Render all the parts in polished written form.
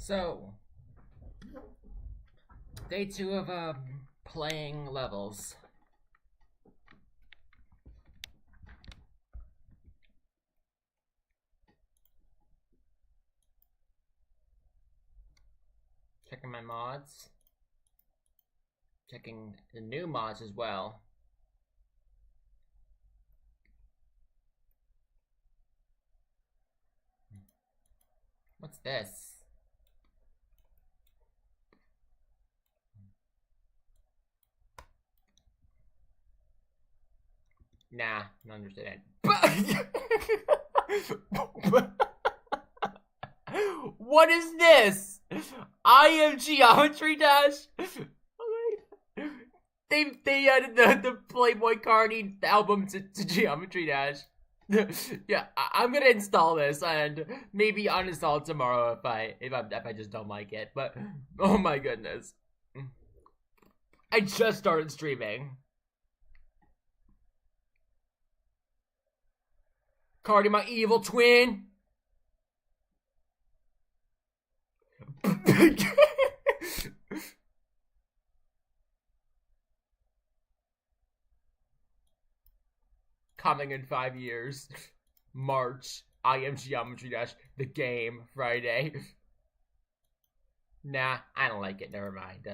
So, day 2 of playing levels. Checking my mods. Checking the new mods as well. What's this? Nah, don't understand. What is this? I am Geometry Dash. They added the Playboy Cardi album to Geometry Dash. Yeah, I'm gonna install this and maybe uninstall it tomorrow if I just don't like it. But oh my goodness, I just started streaming. Cardi, my evil twin. Coming in 5 years. March. I am Geometry Dash. The game. Friday. Nah, I don't like it. Never mind.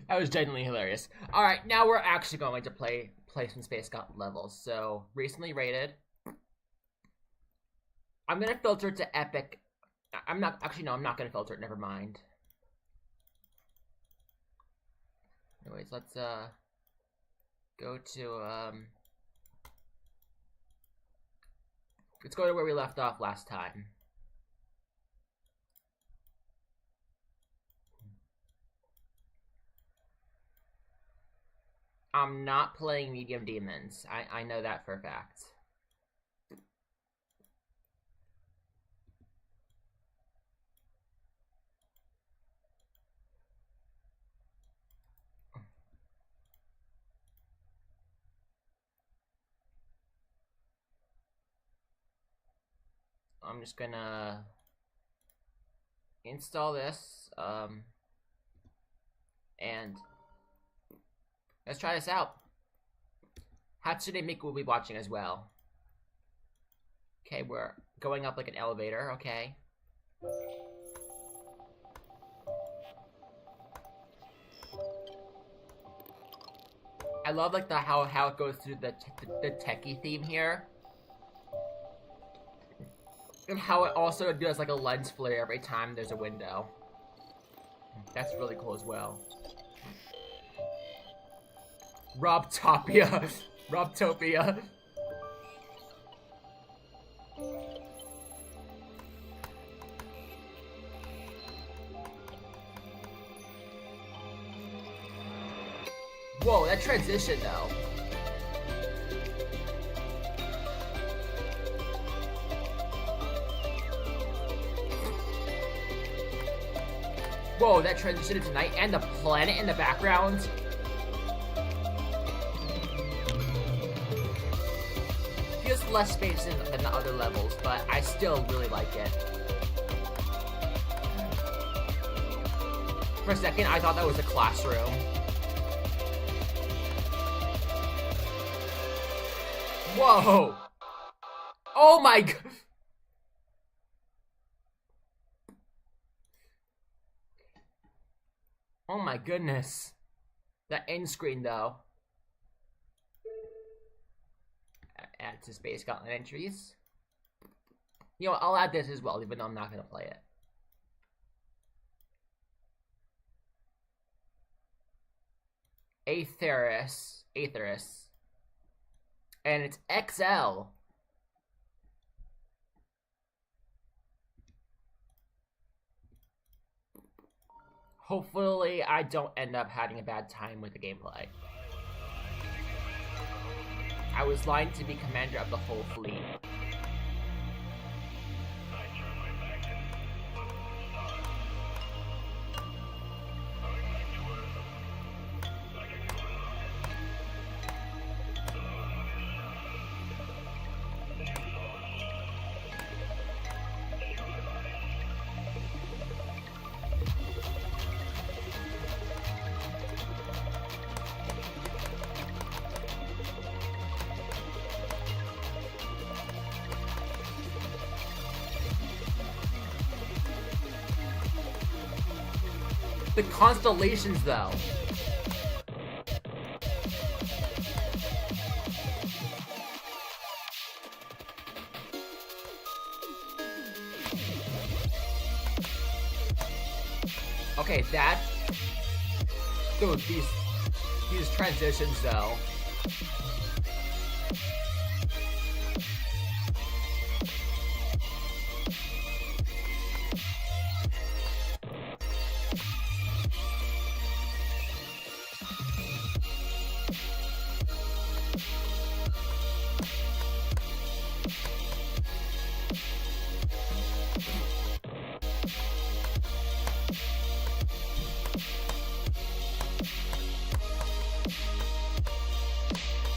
That was genuinely hilarious. Alright, now we're actually going to play some Space Gauntlet levels. So, recently rated. I'm gonna filter it to Epic. I'm not gonna filter it, never mind. Anyways, let's go to let's go to where we left off last time. I'm not playing medium demons. I know that for a fact. I'm just gonna install this, and let's try this out. Hatsune Miku will be watching as well. Okay, we're going up like an elevator, okay. I love like how it goes through the techie theme here. And how it also does like a lens flare every time there's a window. That's really cool as well. Robtopia. Robtopia. Whoa, that transition though. Whoa, that transition into night and the planet in the background. Feels less space than the other levels, but I still really like it. For a second, I thought that was a classroom. Whoa! Oh my god! Oh my goodness. That end screen though. Add to Space Gauntlet entries. You know, I'll add this as well, even though I'm not gonna play it. Aetherus. And it's XL. Hopefully, I don't end up having a bad time with the gameplay. I was lying to be commander of the whole fleet. The constellations, though. Okay, that... Dude, these transitions, though.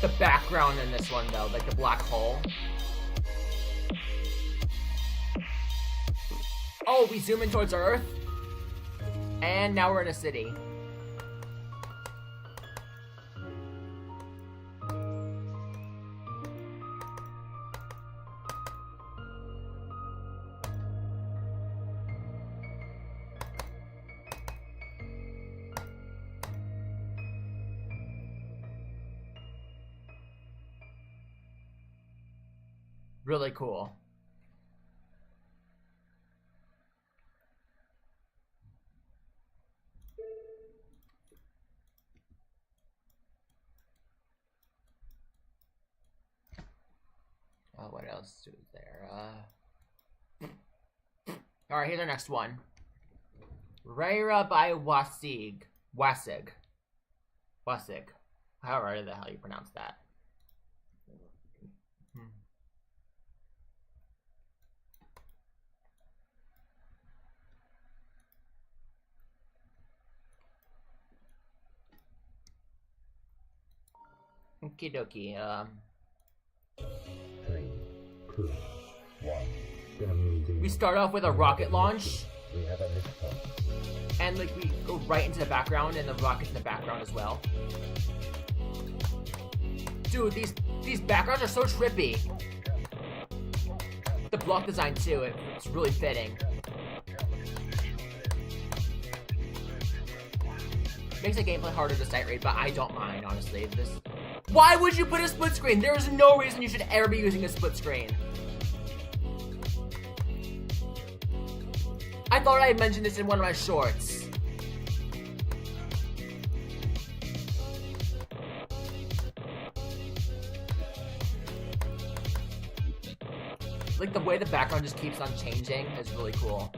The background in this one, though, like the black hole. Oh, we zoom in towards Earth. And now we're in a city. Really cool. Oh, what else is there? Alright, here's our next one. Reira by Wasig. However the hell you pronounce that. Okie dokie, 3, 2, 1. we start off with a rocket launch, We have a liftoff. and like we go right into the background, and the rocket's in the background as well. Dude, these backgrounds are so trippy. The block design too, it's really fitting. Makes the gameplay harder to sight read, but I don't mind, honestly. Why would you put a split screen? There is no reason you should ever be using a split screen. I thought I had mentioned this in one of my shorts. Like, the way the background just keeps on changing is really cool.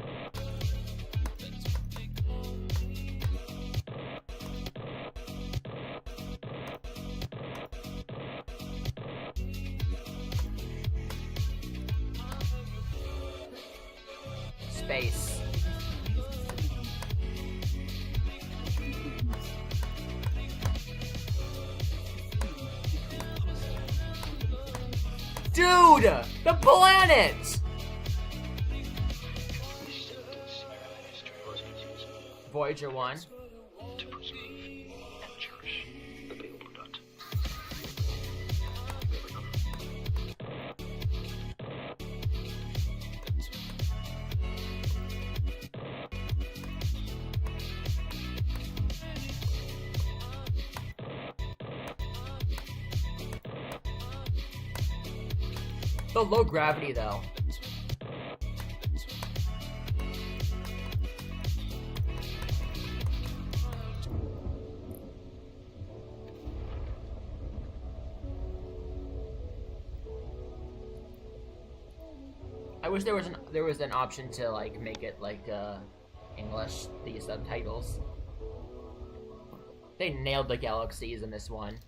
Space. Dude! The planet! Voyager 1. To preserve and cherish available data. The low gravity, though. I wish there was an option to like make it like English, the subtitles. They nailed the galaxies in this one.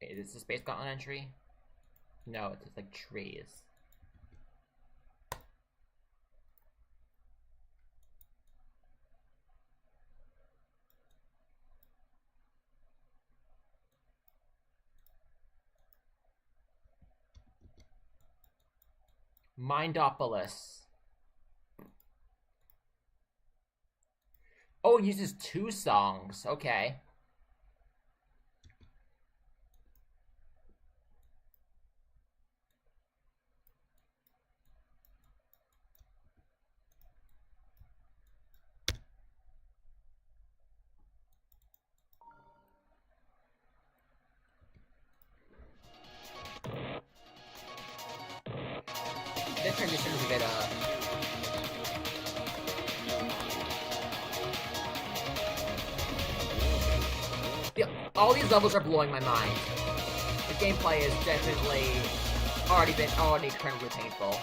Wait, is this the Space Gauntlet entry? No, it's just like trees. Mindopolis. Oh, it uses 2 songs. Okay. This transition is a bit, Yeah, all these levels are blowing my mind. The gameplay is definitely already incredibly painful.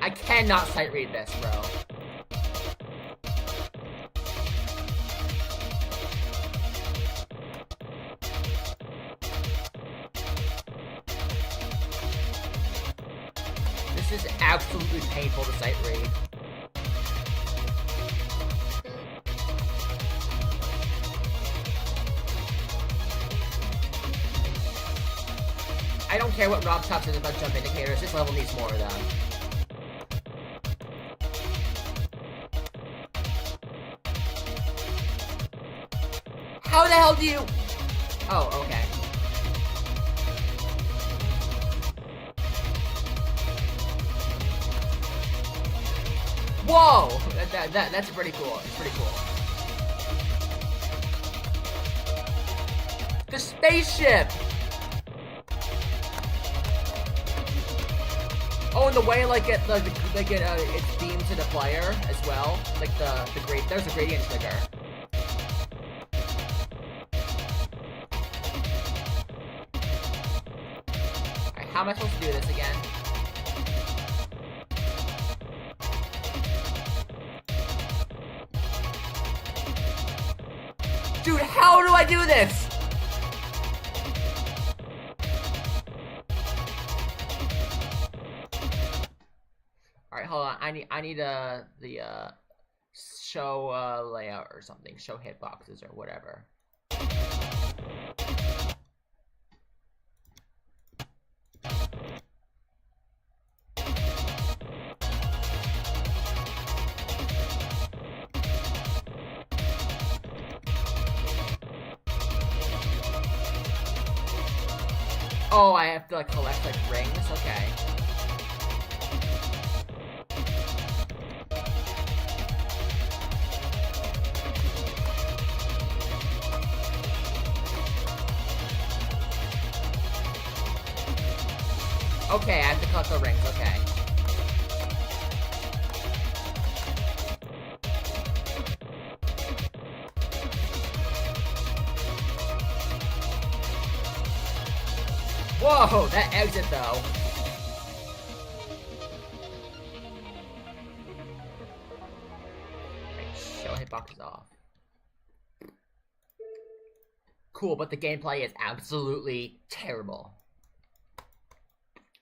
I cannot sight read this, bro. This is absolutely painful to sight read. I don't care what Rob Top says about jump indicators, this level needs more of them. How the hell do you... Oh, okay. Whoa! That's pretty cool. It's pretty cool. The spaceship! Oh, and the way it's beamed to the player as well. Like there's a gradient trigger. Alright, how am I supposed to do this again? Dude, how do I do this? Alright, hold on. I need the show layout or something. Show hitboxes or whatever. Oh, I have to like collect like rings? Okay. Okay, I have to collect the rings, okay. Whoa, that exit though. Right, show hitboxes off. Cool, but the gameplay is absolutely terrible.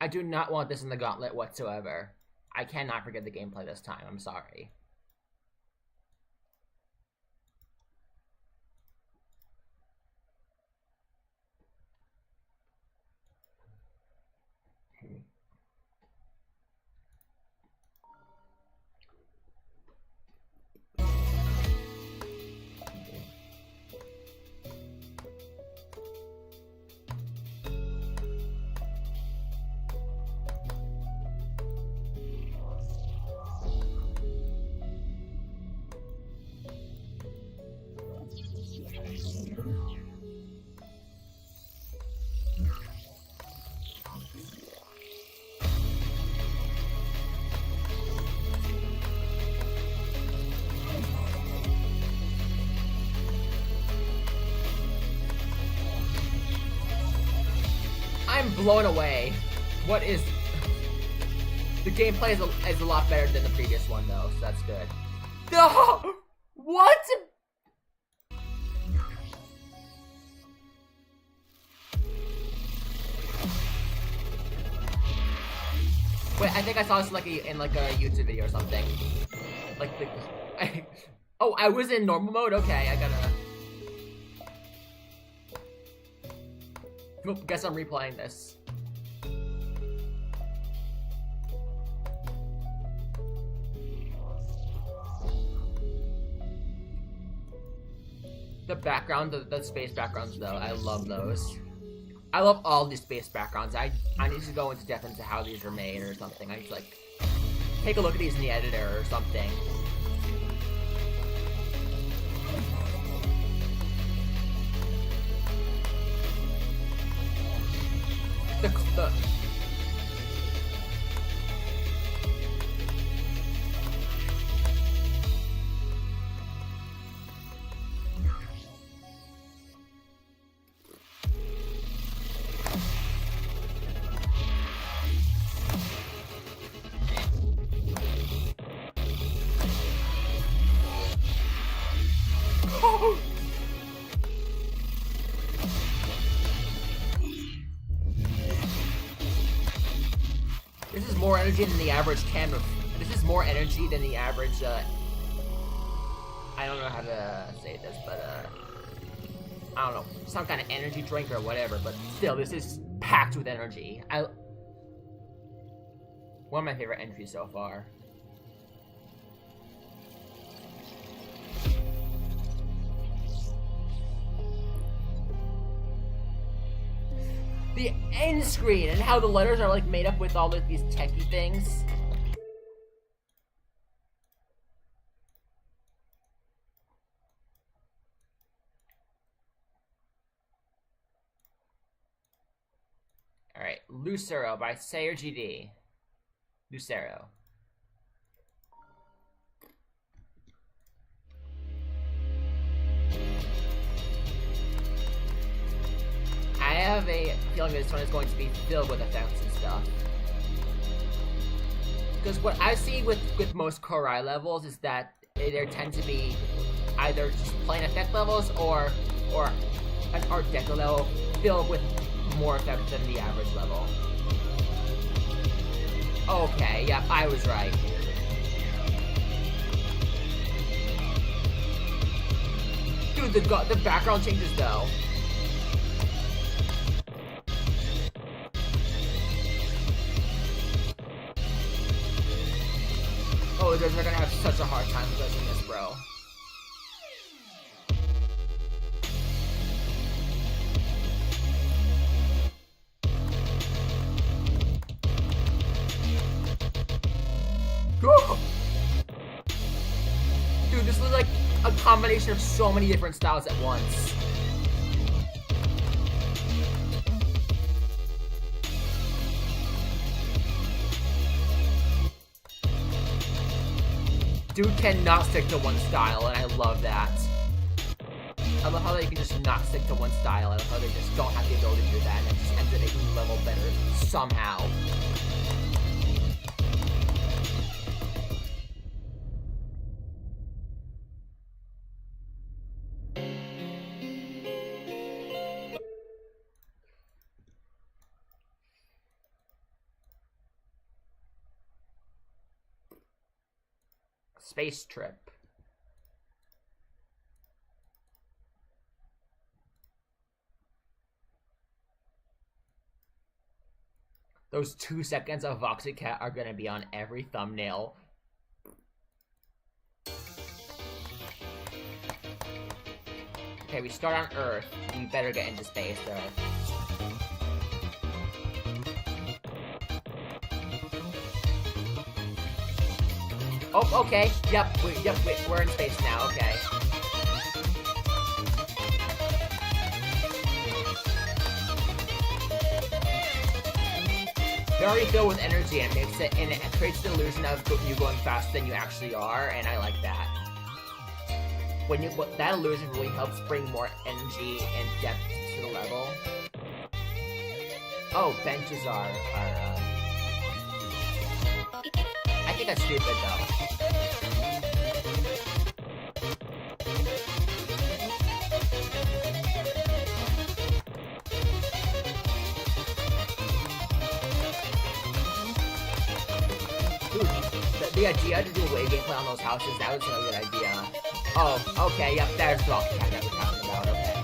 I do not want this in the gauntlet whatsoever. I cannot forget the gameplay this time, I'm sorry. I'm blown away. What is... The gameplay is a lot better than the previous one, though, so that's good. No! What? Wait, I think I saw this like in like a YouTube video or something. Like oh, I was in normal mode? Okay, I gotta... Oop, guess I'm replaying this. The background, the space backgrounds though, I love those. I love all these space backgrounds. I need to go into depth into how these are made or something. I need to like take a look at these in the editor or something. The This is more energy than the average can of. This is more energy than the average. I don't know how to say this, but I don't know, some kind of energy drink or whatever. But still, this is packed with energy. One of my favorite entries so far. The end screen and how the letters are like made up with all of these techie things. Alright, Lucero by Sayer GD. Lucero. I have a feeling this one is going to be filled with effects and stuff. Because what I see with most Korai levels is that there tend to be either just plain effect levels or an Art Deco level filled with more effects than the average level. Okay, yep, I was right. Dude, the background changes though. Oh, they're gonna have such a hard time addressing this, bro. Dude, this was like a combination of so many different styles at once. Dude cannot stick to one style, and I love that. I love how they can just not stick to one style. I love how they just don't have the ability to do that, and it just ends up making the level better somehow. Space trip. Those 2 seconds of Voxy Cat are gonna be on every thumbnail. Okay, we start on Earth. We better get into space, though. Oh, okay. Yep, we're in space now. Okay. Very filled with energy, and it creates the illusion of you going faster than you actually are, and I like that. That illusion really helps bring more energy and depth to the level. Oh, benches are I think that's stupid though. Dude, the idea to do away gameplay on those houses, that was a good idea. Oh, okay, yep, there's the rocket cat that we're talking about, okay.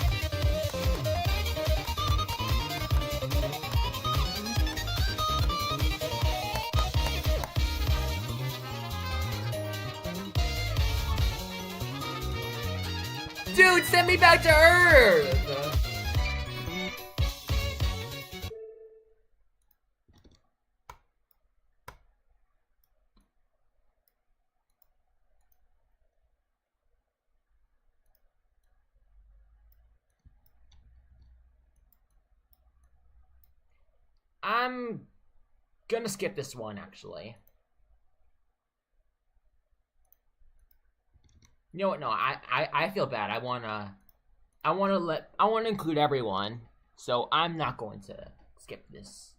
Dude, send me back to Earth! I'm gonna skip this one, actually. You know what? No, I feel bad. I wanna include everyone, so I'm not going to skip this.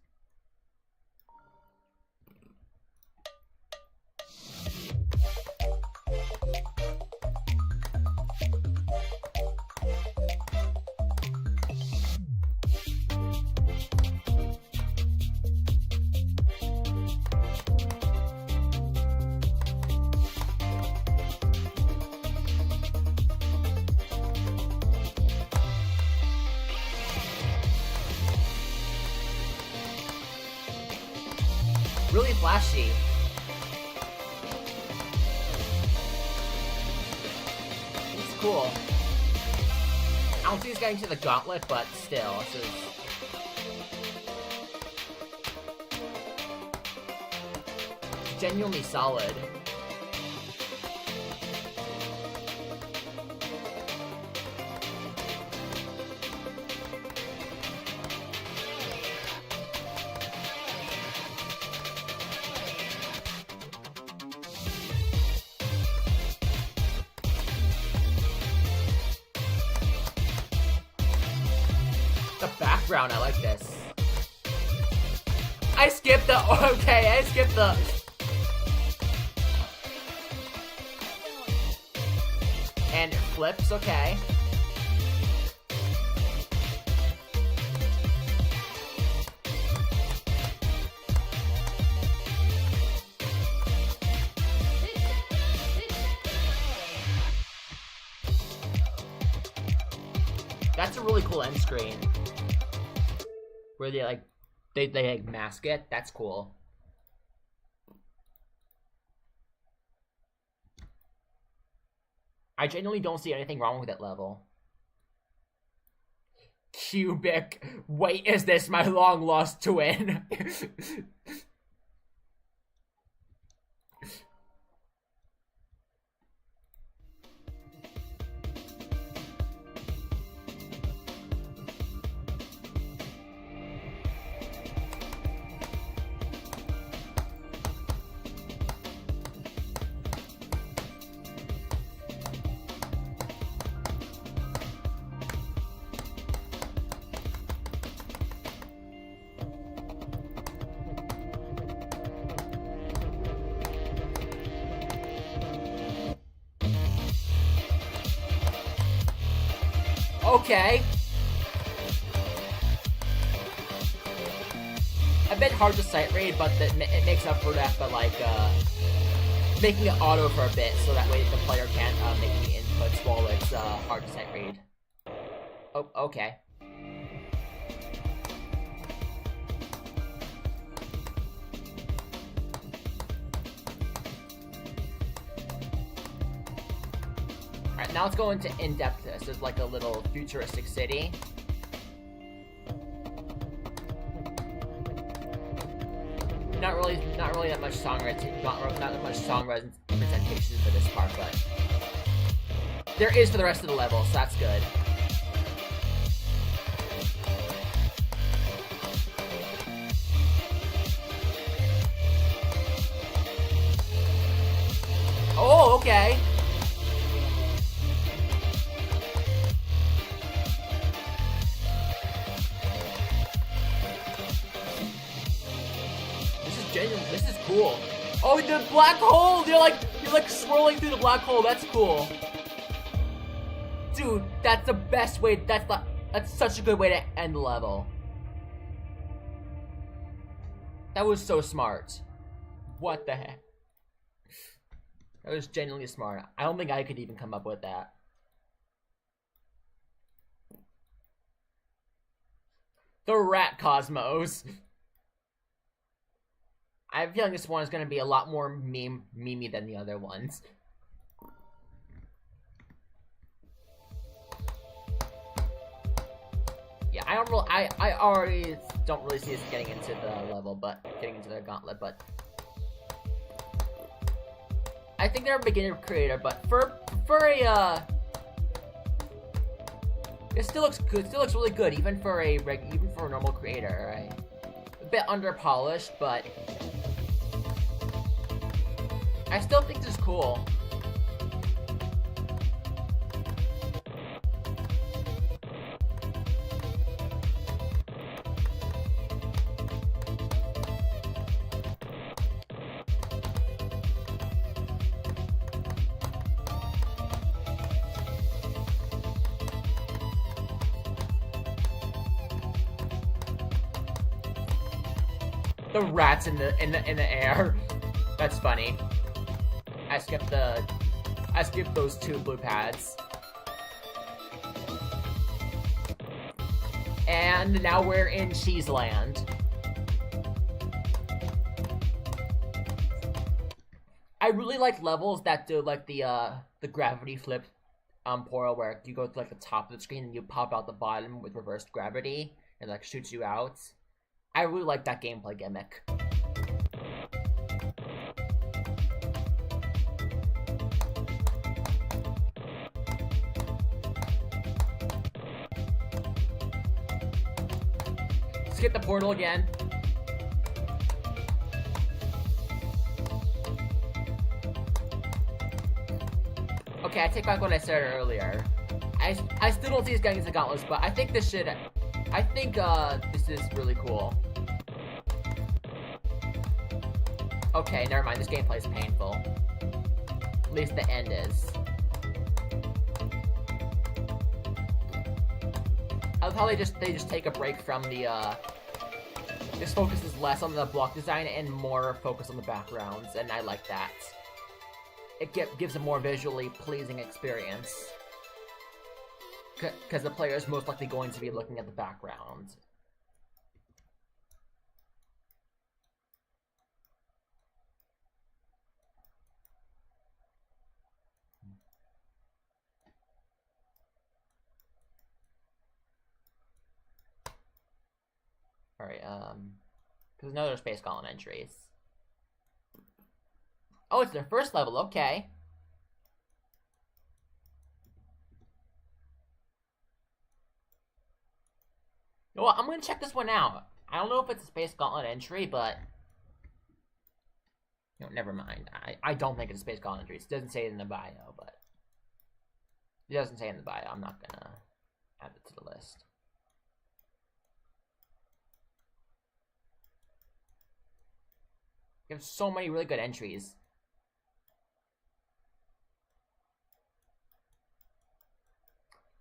Really flashy. It's cool. I don't think he's getting to the gauntlet, but still, this is... genuinely solid. The background, I like this. I skipped the... okay, I skipped the... and it flips, okay. That's a really cool end screen. Where they like, they like mask it. That's cool. I genuinely don't see anything wrong with that level. Cubic. Wait, is this my long lost twin? Okay. A bit hard to sight read, but it makes up for that by like making it auto for a bit, so that way the player can't make any inputs while it's hard to sight read. Oh, okay. Alright, now let's go into in-depth. This is like a little futuristic city. Not really that much song not that much song representation for this part, but there is for the rest of the level, so that's good. Oh, okay. genuine. This is cool. Oh, the black hole! You're like swirling through the black hole. That's cool. Dude, that's the best way. That's such a good way to end the level. That was so smart. What the heck? That was genuinely smart. I don't think I could even come up with that. The rat cosmos. I have a feeling this one is going to be a lot more memey than the other ones. Yeah, I already don't really see us getting into the level, but getting into the gauntlet, but I think they're a beginner creator, but for a it still looks good. Still looks really good, even for a normal creator, right? A bit under polished, but I still think this is cool. The rats in the air. That's funny. I skipped those 2 blue pads. And now we're in Cheese Land. I really like levels that do like the gravity flip portal where you go to like the top of the screen and you pop out the bottom with reversed gravity and like shoots you out. I really like that gameplay gimmick. Let's get the portal again. Okay, I take back what I said earlier. I still don't see us getting into gauntlets, but I think this should. I think this is really cool. Okay, never mind. This gameplay is painful. At least the end is. I love how they just take a break from the this focuses less on the block design and more focus on the backgrounds, and I like that. It gives a more visually pleasing experience. Because the player is most likely going to be looking at the background. Alright, there's another Space Gauntlet entries. Oh, it's their first level, okay. Well, I'm gonna check this one out. I don't know if it's a Space Gauntlet entry, but you know, never mind. I don't think it's a Space Gauntlet entry. It doesn't say it in the bio, but it doesn't say it in the bio. I'm not gonna add it to the list. You have so many really good entries.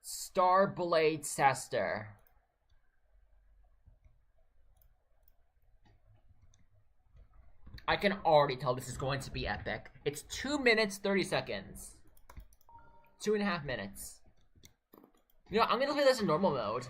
Starblade Sester. I can already tell this is going to be epic. It's 2 minutes, 30 seconds. 2.5 minutes. You know, I'm gonna play this in normal mode.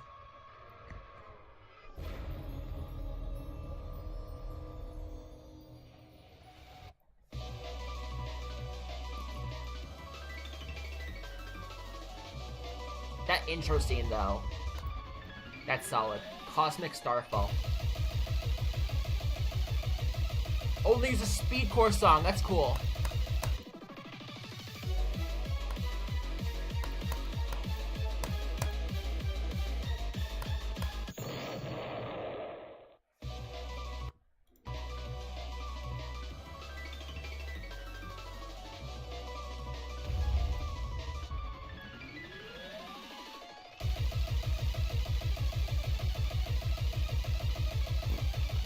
That intro scene, though. That's solid. Cosmic Starfall. Oh, there's a speedcore song. That's cool.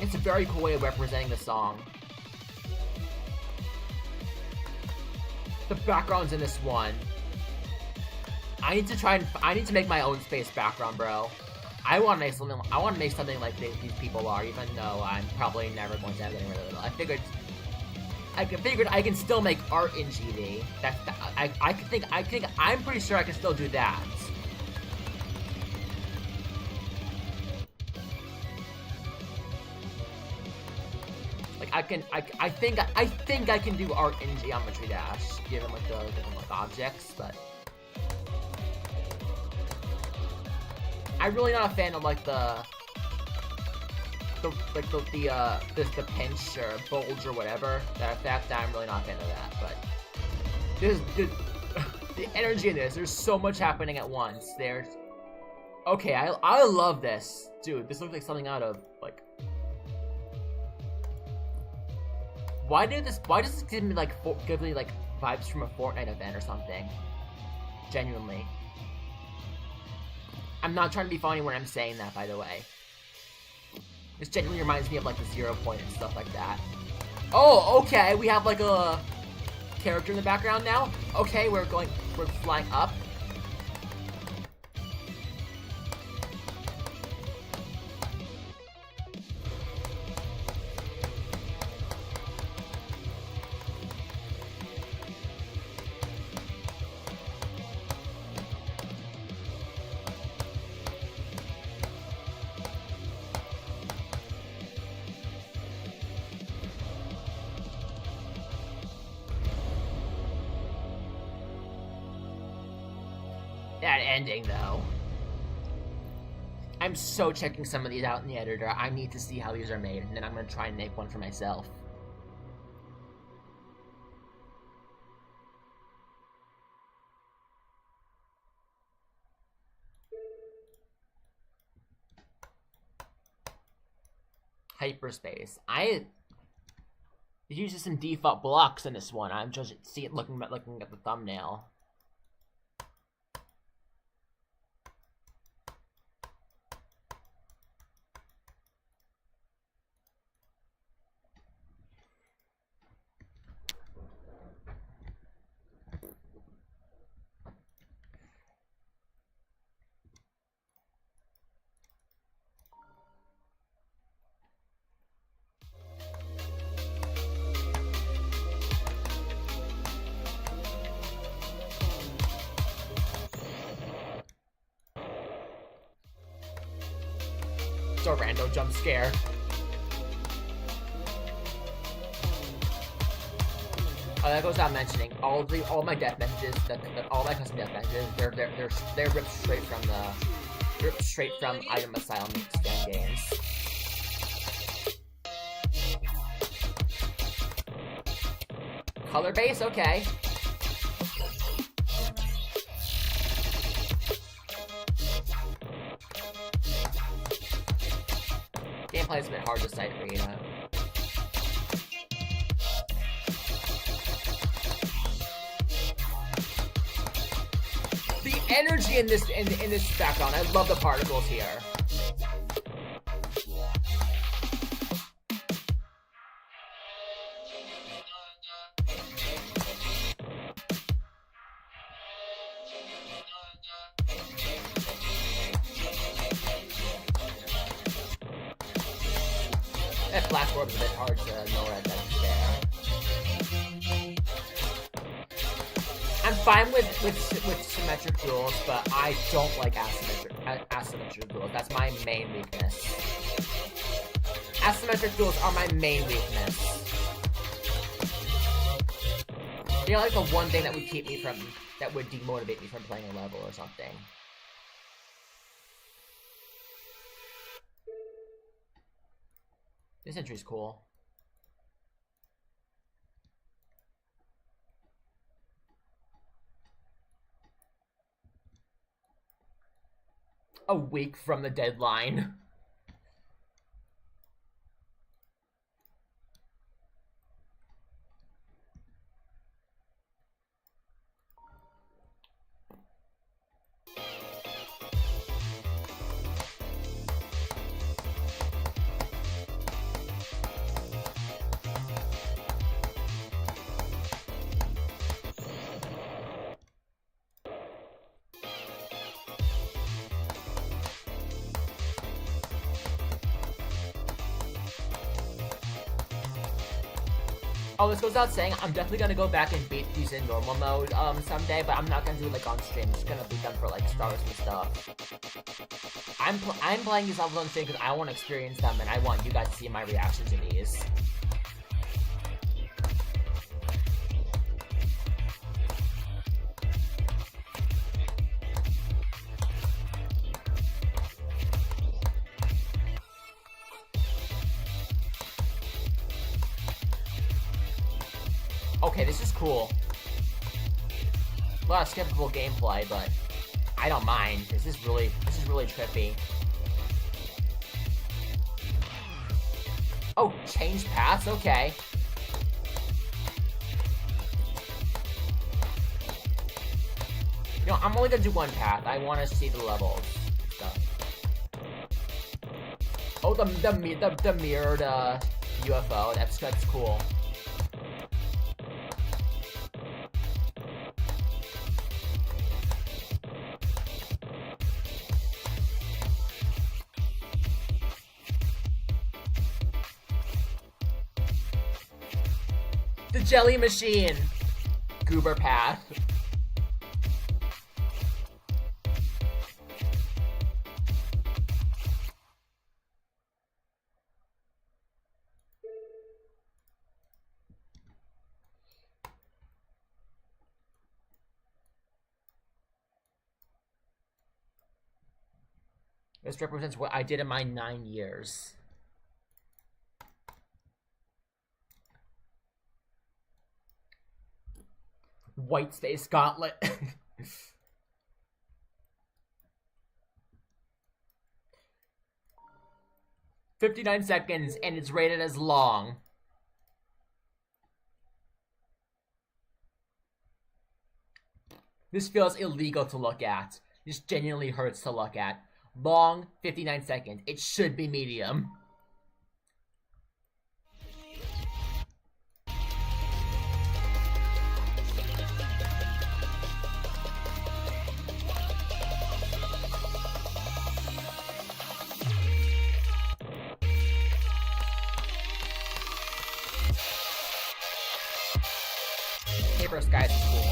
It's a very cool way of representing the song. The backgrounds in this one. I need to make my own space background, bro. I want to make something like these people are, even though I'm probably never going to have anything really little. I figured I can still make art in GD. I'm pretty sure I can still do that. Like I think I can do art in Geometry Dash, given like the different like objects, but I'm really not a fan of like the pinch or bulge or whatever, that effect. I'm really not a fan of that, but the energy in this, there's so much happening at once. Okay, I love this. Dude, this looks like something out of, like, why does this give me like vibes from a Fortnite event or something? Genuinely. I'm not trying to be funny when I'm saying that, by the way. This genuinely reminds me of like the 0 Point and stuff like that. Oh, okay, we have like a character in the background now. Okay, we're flying up. That ending, though. I'm so checking some of these out in the editor. I need to see how these are made, and then I'm gonna try and make one for myself. Hyperspace. It uses some default blocks in this one. I'm just looking at the thumbnail. It's a rando jump scare. Oh, that goes without mentioning. All my death messages, all my custom death messages, they're ripped straight from Item Asylum Scan games. Color base, okay. Gameplay is a bit hard to cite for, you know. The energy in this background, I love the particles here. That flash orb is a bit hard to know where that's there. I'm fine with symmetric duels, but I don't like asymmetric duels. That's my main weakness. Asymmetric duels are my main weakness. They're like the one thing that would demotivate me from playing a level or something. This entry's cool. A week from the deadline. Oh, this goes without saying, I'm definitely gonna go back and beat these in normal mode someday, but I'm not gonna do it like on stream. I'm just gonna beat them for like stars and stuff. I'm playing these levels on stream because I want to experience them, and I want you guys to see my reaction to these. Okay, this is cool. A lot of skippable gameplay, but I don't mind. This is really trippy. Oh, change paths? Okay. You know, I'm only gonna do one path. I want to see the levels. Stuff. Oh, the mirrored UFO. That's cool. The jelly machine. Goober path. This represents what I did in my 9 years. White space gauntlet. 59 seconds, and it's rated as long. This feels illegal to look at. This genuinely hurts to look at. Long, 59 seconds. It should be medium. Paper Skies is cool.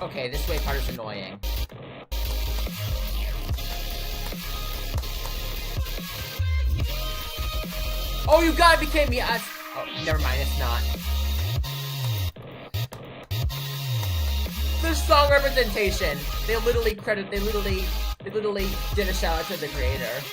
Okay, this way part is annoying. Oh, you gotta be kidding me! Oh, never mind, it's not. The song representation. They literally did a shout out to the creator.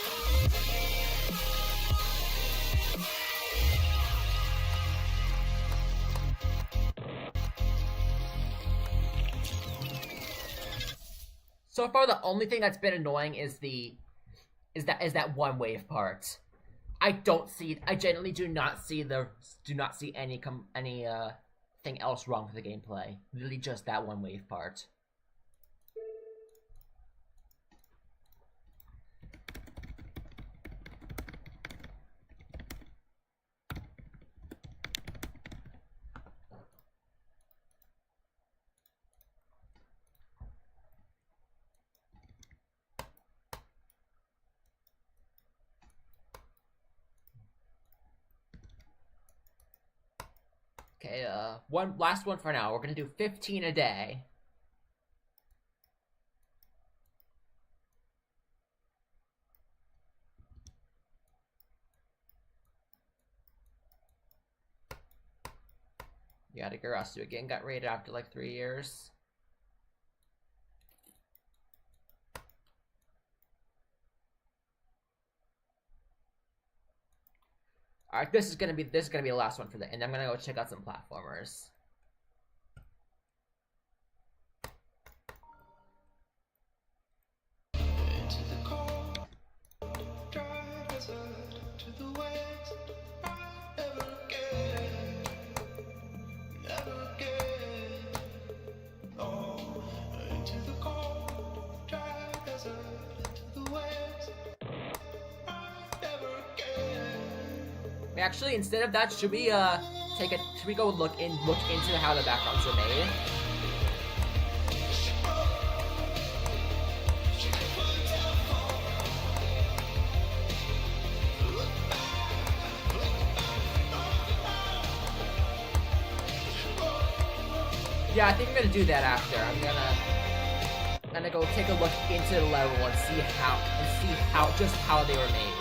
So far, the only thing that's been annoying is that one wave part. I genuinely do not see any thing else wrong with the gameplay. Literally just that one wave part. Okay, one last one for now. We're gonna do 15 a day. Yadagarasu again got raided after like 3 years. Alright, this is gonna be the last one for the end. I'm gonna go check out some platformers. Actually, instead of that, should we Should we go look into how the backgrounds are made? Yeah, I think I'm gonna do that after. I'm gonna go take a look into the level and see how they were made.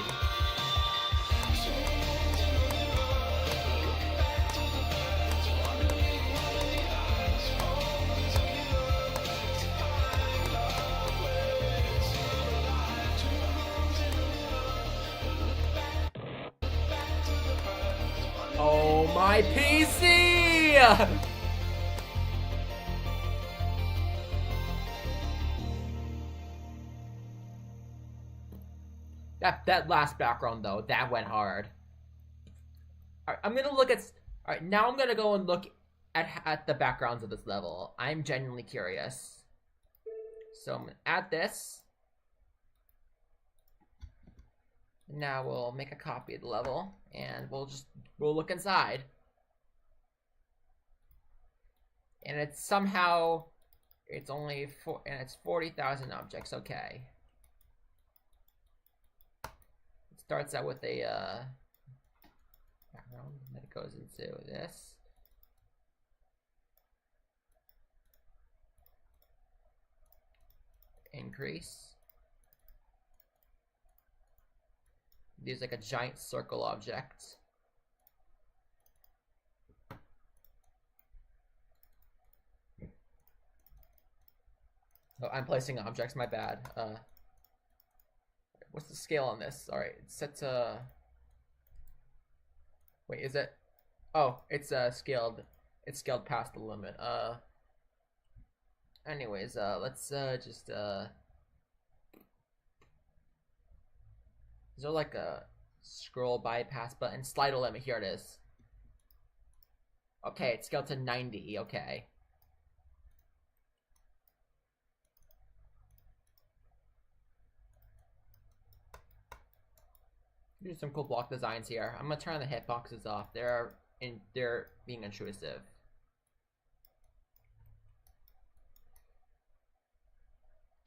Oh, my PC! That last background though, that went hard. Alright, I'm gonna look at. Alright, now I'm gonna go and look at the backgrounds of this level. I'm genuinely curious. So I'm gonna add this. Now we'll make a copy of the level, and we'll look inside. And it's only and it's 40,000 objects. Okay. It starts out with a background, and then it goes into this. Increase. There's like a giant circle object. Oh, I'm placing objects, my bad. What's the scale on this? Alright, it's set to... Wait, is it? Oh, it's scaled. It's scaled past the limit. Anyways, let's just Is there like a scroll bypass button? Slide a limit. Here it is. Okay, it's scaled to 90. Okay. There's some cool block designs here. I'm gonna turn the hitboxes off. They're being intrusive.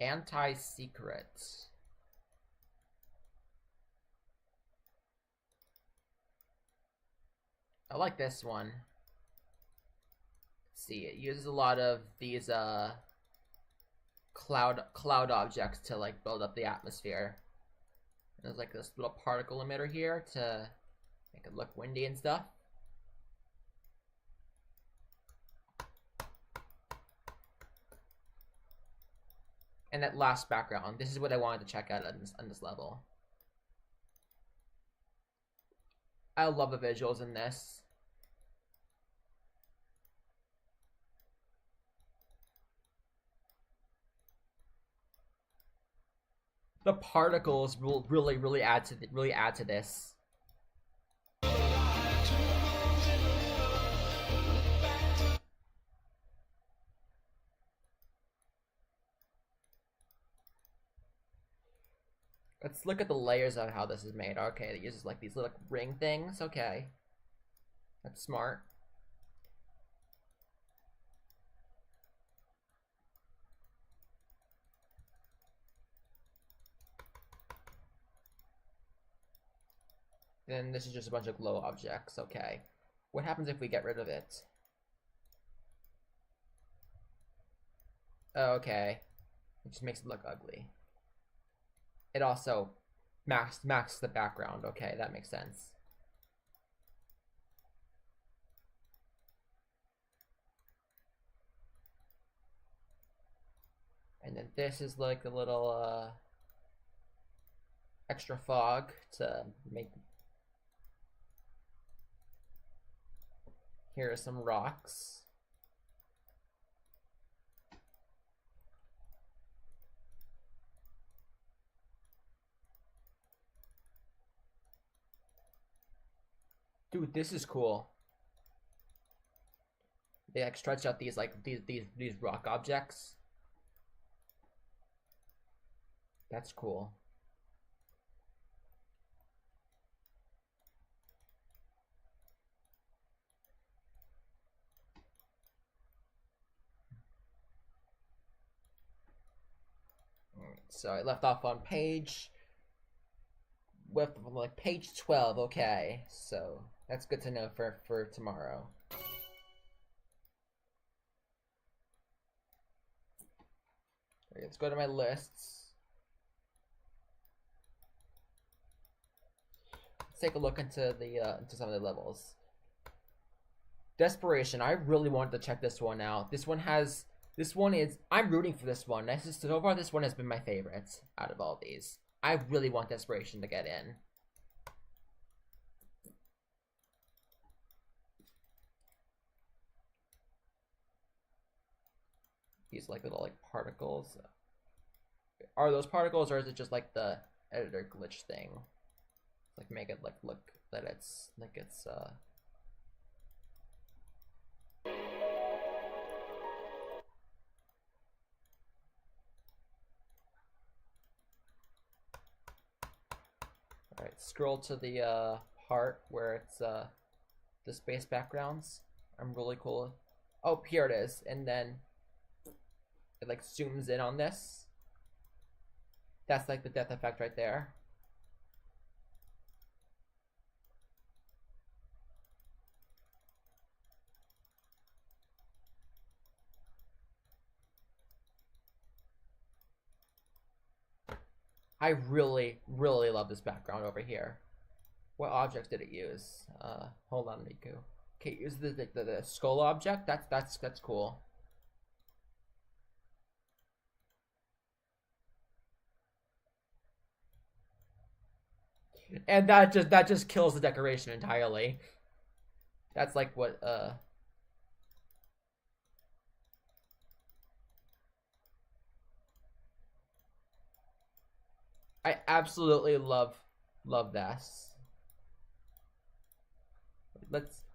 Anti-secret. I like this one. Let's see, it uses a lot of these cloud objects to like build up the atmosphere. There's like this little particle emitter here to make it look windy and stuff. And that last background, this is what I wanted to check out on this level. I love the visuals in this. The particles will really add to this. Let's look at the layers of how this is made. Okay, it uses like these little ring things. Okay, that's smart. Then this is just a bunch of glow objects. Okay, what happens if we get rid of it? Oh, okay, it just makes it look ugly. It also masks the background. Okay, that makes sense. And then this is like a little extra fog to make. Here are some rocks. Dude, this is cool. They like stretch out these rock objects. That's cool. So I left off on page with like page 12. Okay, so that's good to know for tomorrow. Okay, let's go to my lists. Let's take a look into the into some of the levels. Desperation. I really wanted to check this one out. This one is. I'm rooting for this one. So far, this one has been my favorite out of all these. I really want Desperation to get in. These like little like particles. Are those particles, or is it just like the editor glitch thing? Like make it like look that it's like it's Alright, scroll to the part where it's the space backgrounds. I'm really cool. Oh, here it is. And then it like zooms in on this. That's like the death effect right there. I really, really love this background over here. What objects did it use? Hold on, Miku. Okay, use the skull object. That's cool. And that just kills the decoration entirely. That's like what I absolutely love this.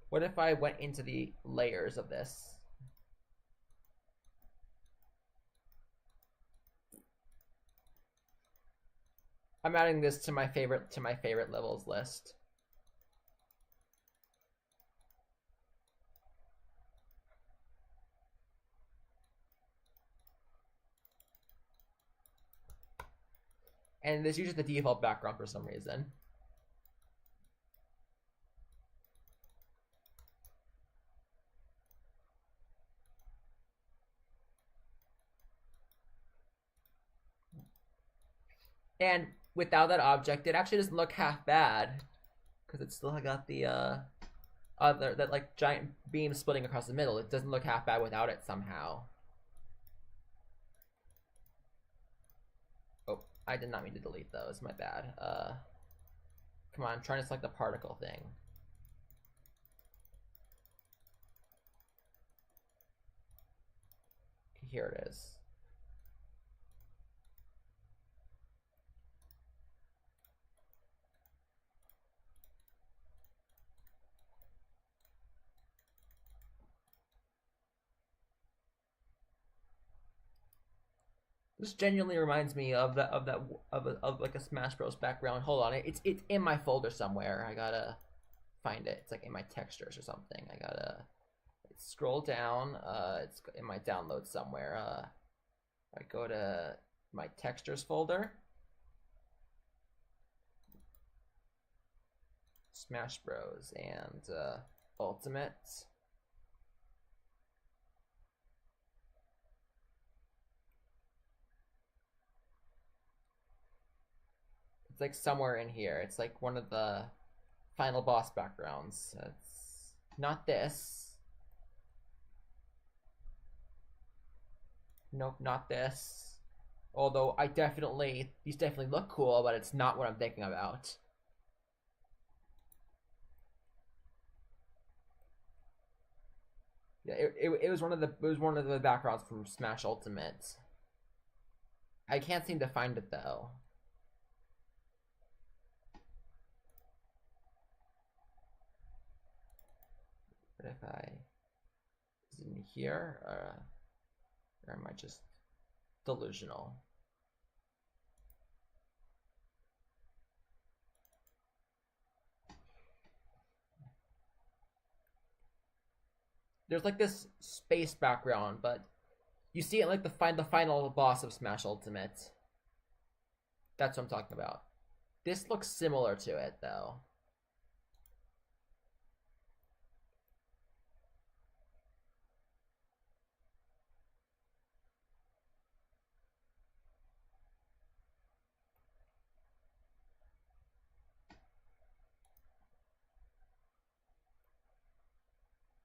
What if I went into the layers of this? I'm adding this to my favorite levels list. And this uses the default background for some reason. And without that object, it actually doesn't look half bad, because it's still got the other that like giant beam splitting across the middle. It doesn't look half bad without it somehow. Oh, I did not mean to delete those. My bad. Come on, I'm trying to select the particle thing. Here it is. This genuinely reminds me of like a Smash Bros background. Hold on, it's in my folder somewhere. I gotta find it. It's like in my textures or something. I gotta scroll down. It's in my downloads somewhere. I go to my textures folder. Smash Bros and Ultimate. It's like somewhere in here. It's like one of the final boss backgrounds. It's not this. Nope, not this. Although these definitely look cool, but it's not what I'm thinking about. Yeah, it was one of the backgrounds from Smash Ultimate. I can't seem to find it though. But if is it in here, or am I just delusional? There's like this space background, but you see it like the final boss of Smash Ultimate. That's what I'm talking about. This looks similar to it, though.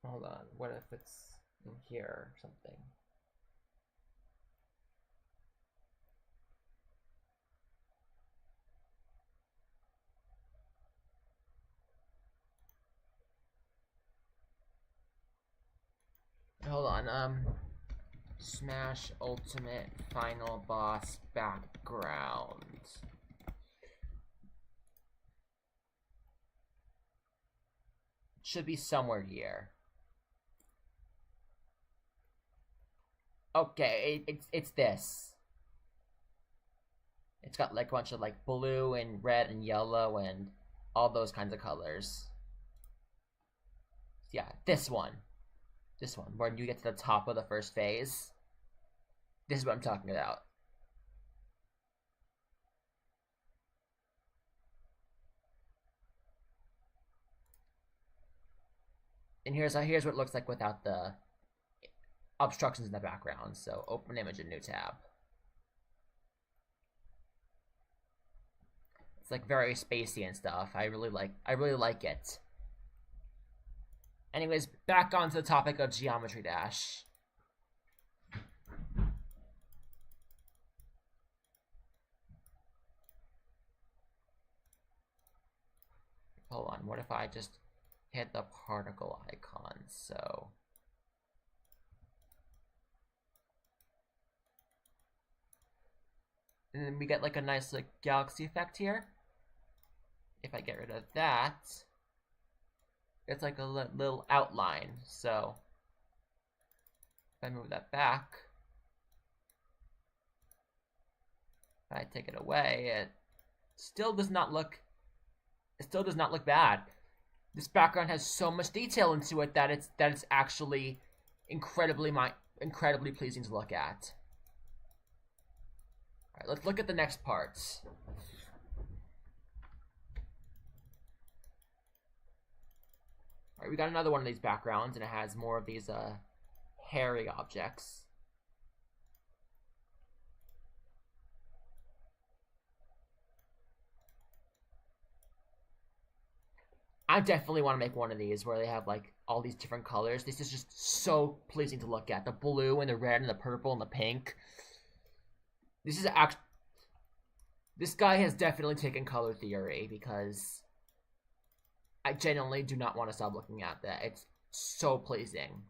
Hold on, what if it's in here or something? Hold on, Smash Ultimate Final Boss background. Should be somewhere here. Okay, it's this. It's got like a bunch of like blue and red and yellow and all those kinds of colors. Yeah, this one. This one, where you get to the top of the first phase. This is what I'm talking about. And here's what it looks like without the obstructions in the background. So open image and new tab. It's like very spacey and stuff. I really like it. Anyways, back onto the topic of Geometry Dash. Hold on, what if I just hit the particle icon? So and then we get like a nice like galaxy effect here. If I get rid of that, it's like a little outline. So if I move that back, if I take it away, it still does not look bad. This background has so much detail into it that it's actually incredibly pleasing to look at. All right, let's look at the next parts. All right, we got another one of these backgrounds, and it has more of these hairy objects. I definitely want to make one of these where they have like all these different colors. This is just so pleasing to look at. The blue and the red and the purple and the pink. This guy has definitely taken color theory, because I genuinely do not want to stop looking at that. It's so pleasing.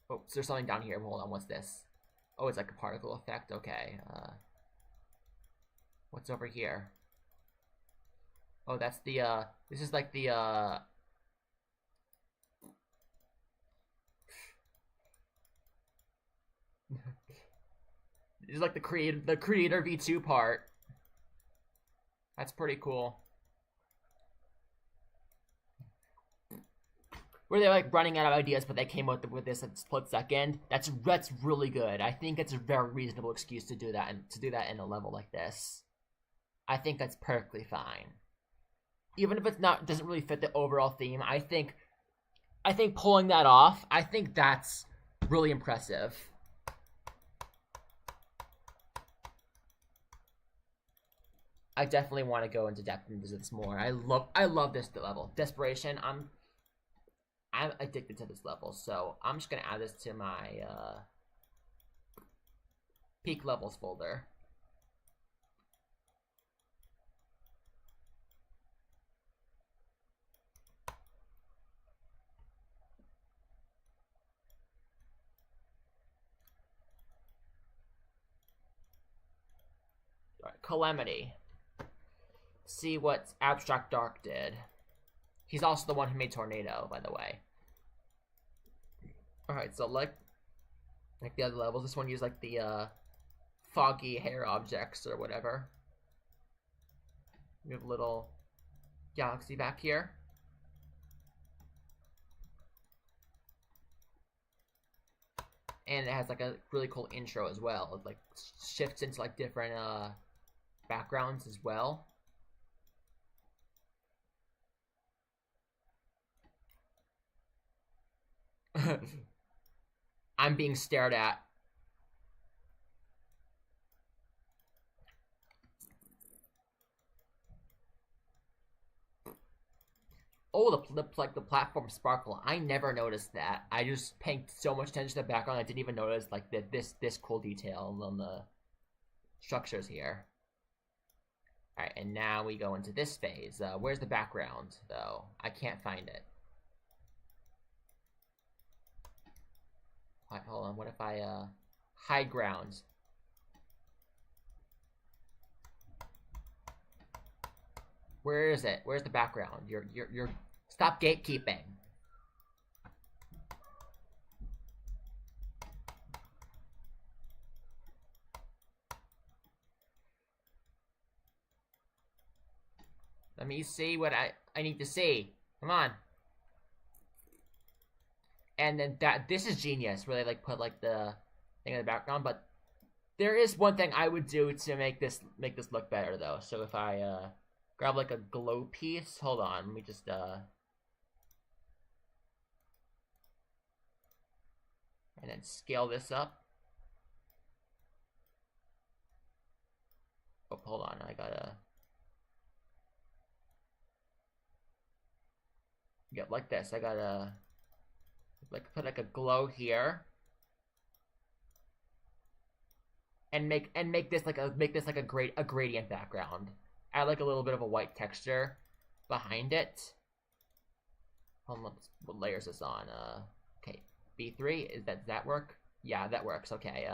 Oh, so there's something down here. Hold on, what's this? Oh, it's like a particle effect. Okay. What's over here? Oh, that's the, this is like the, this is like the creator V2 part. That's pretty cool. Where they're like running out of ideas, but they came up with this at a split second. That's really good. I think it's a very reasonable excuse to do that, and to do that in a level like this. I think that's perfectly fine. Even if it's not, doesn't really fit the overall theme, I think pulling that off, I think that's really impressive. I definitely want to go into depth into this more. I love this level. Desperation, I'm addicted to this level, so I'm just gonna add this to my peak levels folder. Alright, Calamity. See what Abstract Dark did. He's also the one who made Tornado, by the way. Alright, so like the other levels, this one used like the foggy hair objects or whatever. We have a little galaxy back here. And it has like a really cool intro as well. It like shifts into like different backgrounds as well. I'm being stared at. Oh, like the platform sparkle. I never noticed that. I just paid so much attention to the background. I didn't even notice like this cool detail on the structures here. All right, and now we go into this phase. Where's the background though? I can't find it. All right, hold on. What if I high ground? Where is it? Where's the background? You're stop gatekeeping. Let me see what I need to see. Come on. And then this is genius, where they like put like the thing in the background, but there is one thing I would do to make this look better though. So if I grab like a glow piece, hold on, let me just and then scale this up. Oh, hold on, I gotta get like this. I gotta like put like a glow here, and make this like a gradient background. Add like a little bit of a white texture behind it. Hold on, what layer is this on? Okay, B3. Does that work? Yeah, that works. Okay.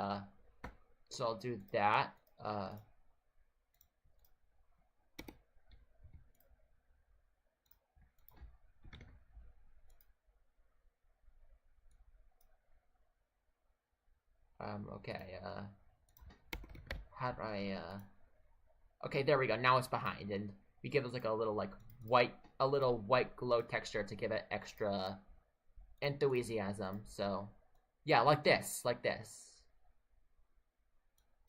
So I'll do that. Okay, how do I, okay, there we go, now it's behind, and we give it like a little white glow texture to give it extra enthusiasm, so, yeah, like this.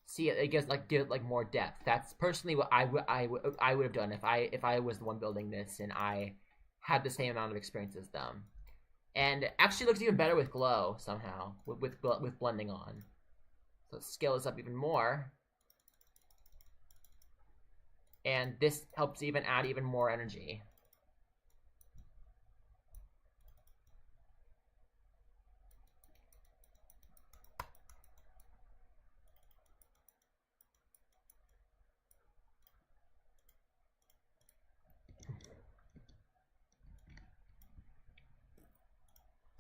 See, it gives it more depth. That's personally what I would have done if I was the one building this and I had the same amount of experience as them. And it actually looks even better with glow somehow, with blending on. So let's scale this up even more. And this helps even add even more energy.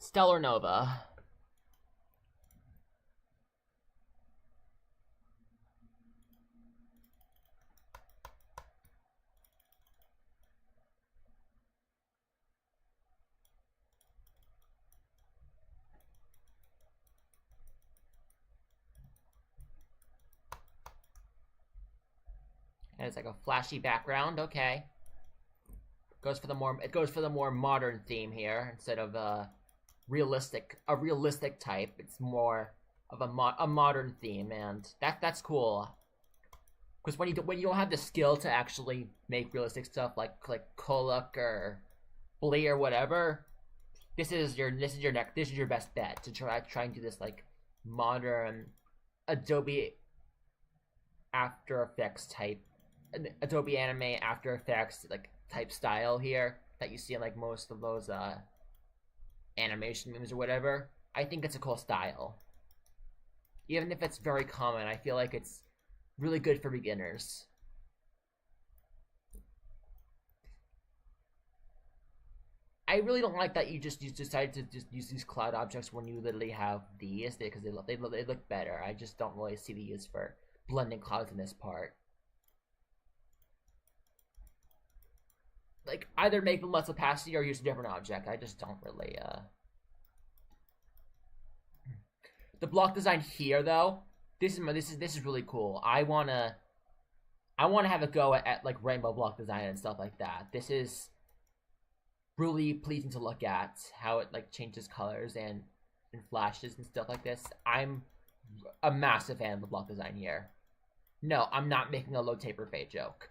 Stellar Nova. And it's like a flashy background, okay. It goes for the more modern theme here instead of a realistic type. It's more of a modern theme, and that's cool. Because when you don't have the skill to actually make realistic stuff like Koluk or Blee or whatever, this is your best bet to try and do this like modern Adobe After Effects type, Adobe Anime After Effects like type style here that you see in like most of those animation memes or whatever. I think it's a cool style. Even if it's very common, I feel like it's really good for beginners. I really don't like that you decided to just use these cloud objects when you literally have these, because they look better. I just don't really see the use for blending clouds in this part. Like, either make them less opacity or use a different object. I just don't really, The block design here, though, this is really cool. I wanna have a go at like rainbow block design and stuff like that. This is really pleasing to look at, how it like changes colors, and and flashes and stuff like this. I'm a massive fan of the block design here. No, I'm not making a low taper fade joke.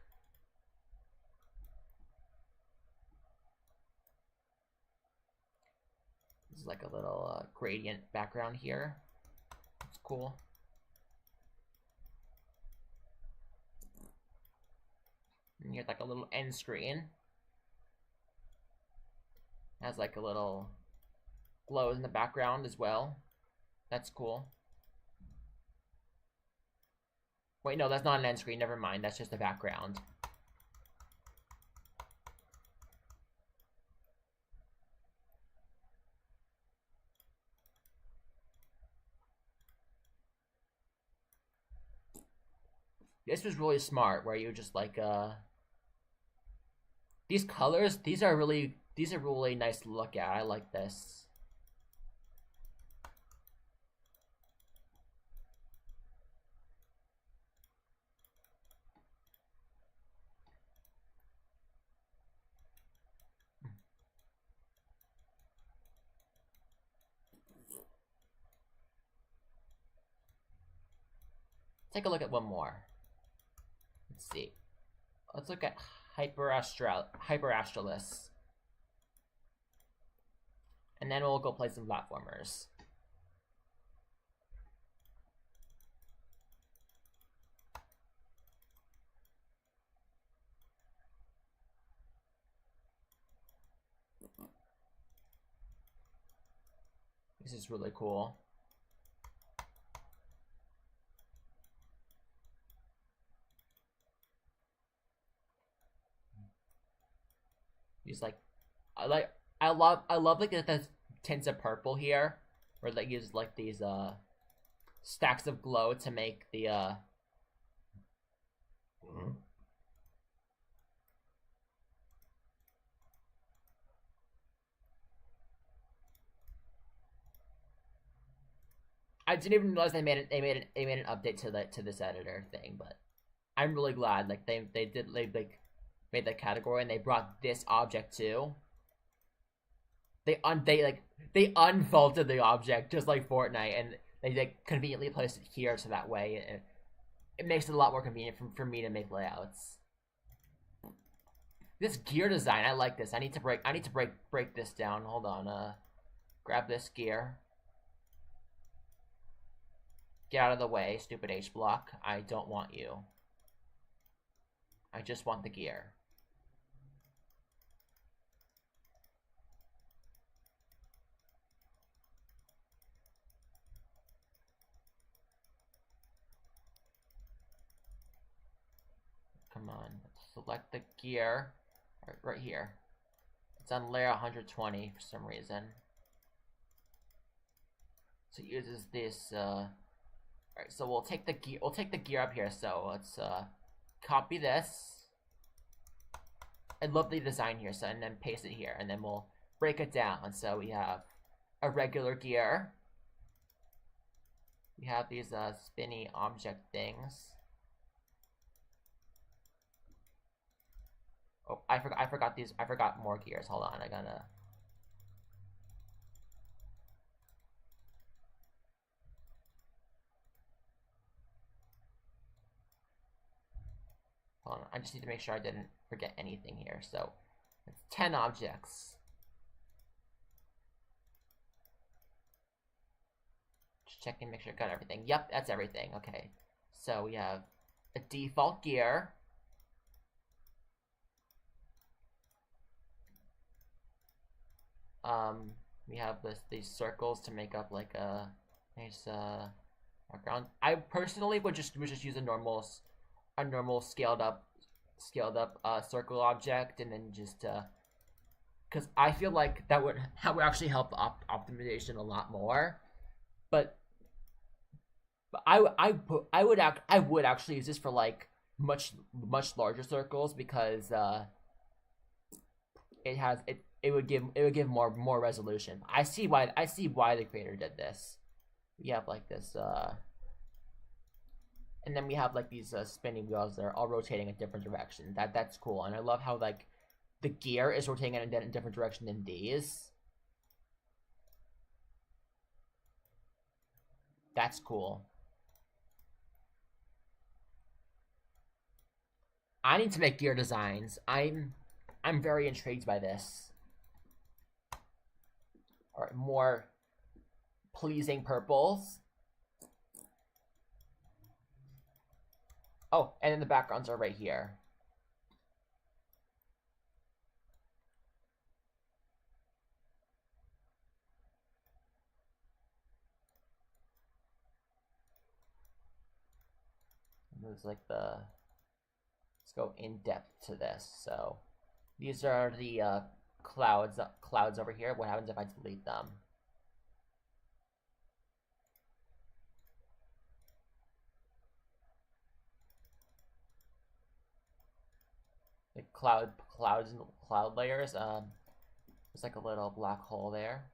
This is like a little gradient background here. It's cool. And here's like a little end screen. Has like a little glow in the background as well. That's cool. Wait, no, that's not an end screen. Never mind. That's just the background. This was really smart, where you just like these colors. These are really nice to look at. I like this. Take a look at one more. Let's see. Let's look at Hyperastralis. And then we'll go play some platformers. This is really cool. He's like, I love like the tints of purple here, where they use like these stacks of glow to make the I didn't even realize they made an update to this editor thing, but I'm really glad like they made that category and they brought this object too. They unfolded the object just like Fortnite, and they like conveniently placed it here so that way it makes it a lot more convenient for me to make layouts. This gear design, I like this. I need to break this down. Hold on, grab this gear. Get out of the way, stupid H block. I don't want you. I just want the gear. Come on, select the gear right here. It's on layer 120 for some reason. So it uses this. Alright, so we'll take the gear. We'll take the gear up here. So let's copy this. I love the design here. So and then paste it here, and then we'll break it down. So we have a regular gear. We have these spinny object things. Oh, I forgot these. I forgot more gears. Hold on, I gotta. Hold on, I just need to make sure I didn't forget anything here. So, it's 10 objects. Just checking, make sure I got everything. Yep, that's everything. Okay, so we have a default gear. We have these circles to make up like a nice background. I personally would just use a normal scaled up circle object, and then just because I feel like that would actually help optimization a lot more. But I would actually use this for like much larger circles, because it would give more resolution. I see why the creator did this. We have like this and then we have like these spinning wheels that are all rotating in different directions. That's cool, and I love how like the gear is rotating in a different direction than these. That's cool. I need to make gear designs. I'm very intrigued by this. Alright, more pleasing purples. Oh, and then the backgrounds are right here. There's like the... Let's go in depth to this. So, these are the clouds over here. What happens if I delete them? The clouds and cloud layers. There's like a little black hole there.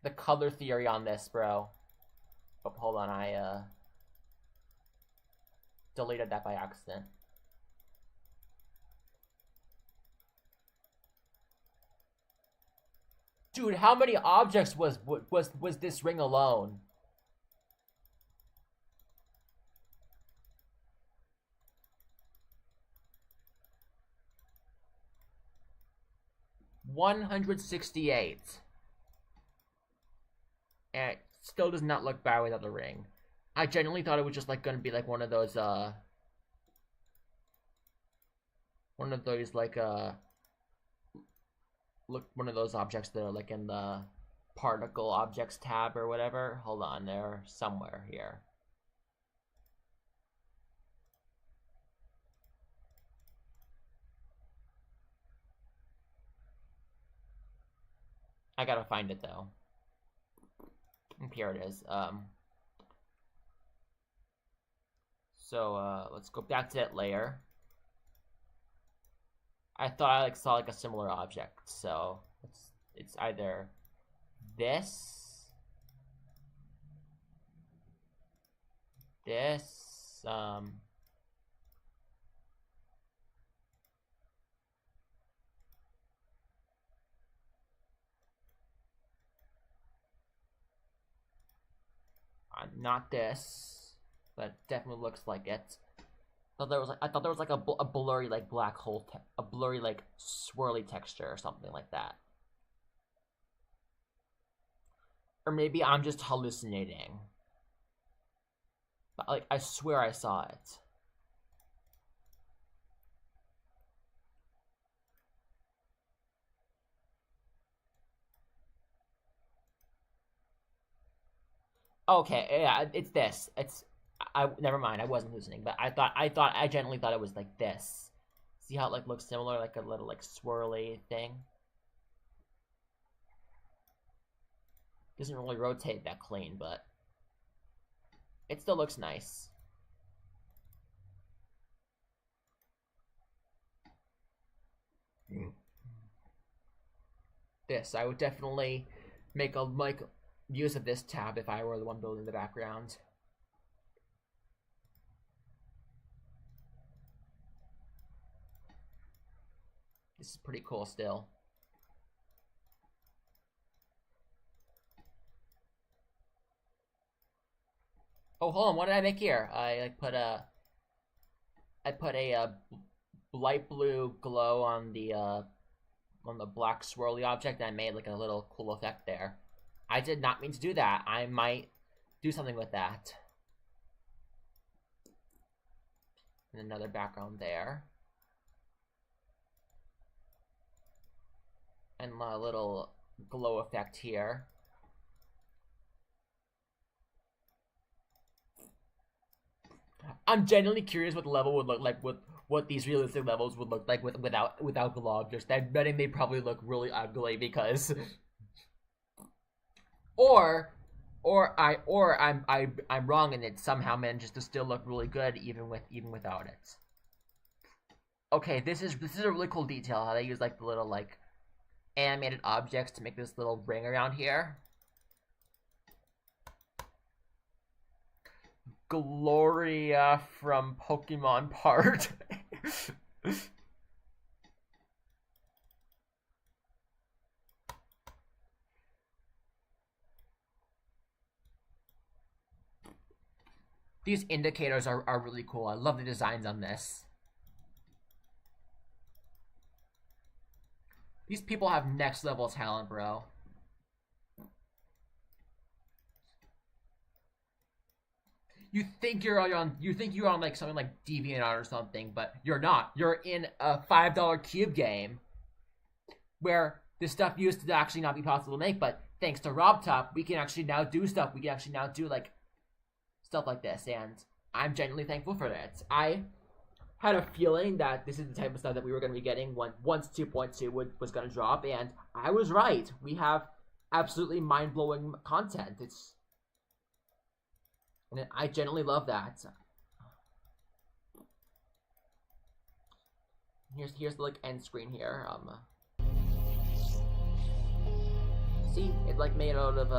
The color theory on this, bro. Oh, hold on, I deleted that by accident. Dude, how many objects was this ring alone? $168. And it still does not look bad without the ring. I genuinely thought it was just like gonna be like one of those like look, one of those objects that are like in the particle objects tab or whatever. Hold on, they're somewhere here. I gotta find it though. Here it is. So let's go back to that layer. I thought I like saw like a similar object, so it's either this, not this, but definitely looks like it. I thought there was like a blurry like black hole, a blurry like swirly texture or something like that. Or maybe I'm just hallucinating. But like I swear I saw it. Okay, yeah, it's this. I never mind. I wasn't hallucinating, but I genuinely thought it was like this. See how it like looks similar, like a little like swirly thing. Doesn't really rotate that clean, but it still looks nice. This I would definitely make use of this tab if I were the one building the background. This is pretty cool still. Oh, hold on, what did I make here? I like put a light blue glow on the black swirly object, and I made like a little cool effect there. I did not mean to do that. I might do something with that. And another background there. And a little glow effect here. I'm genuinely curious what the level would look like, what these realistic levels would look like without glow objects. I'm betting they probably look really ugly because, or I'm wrong and it somehow manages to still look really good even without it. Okay, this is a really cool detail how they use like the little like animated objects to make this little ring around here. Gloria from Pokemon Part. These indicators are really cool. I love the designs on this. These people have next level talent, bro. You think you're on like something like DeviantArt or something, but you're not. You're in a $5 cube game where this stuff used to actually not be possible to make, but thanks to RobTop, we can actually now do stuff. We can actually now do like stuff like this, and I'm genuinely thankful for that. I had a feeling that this is the type of stuff that we were going to be getting once 2.2 was going to drop, and I was right. We have absolutely mind-blowing content. And I genuinely love that. Here's the like end screen here. See, it's like made out of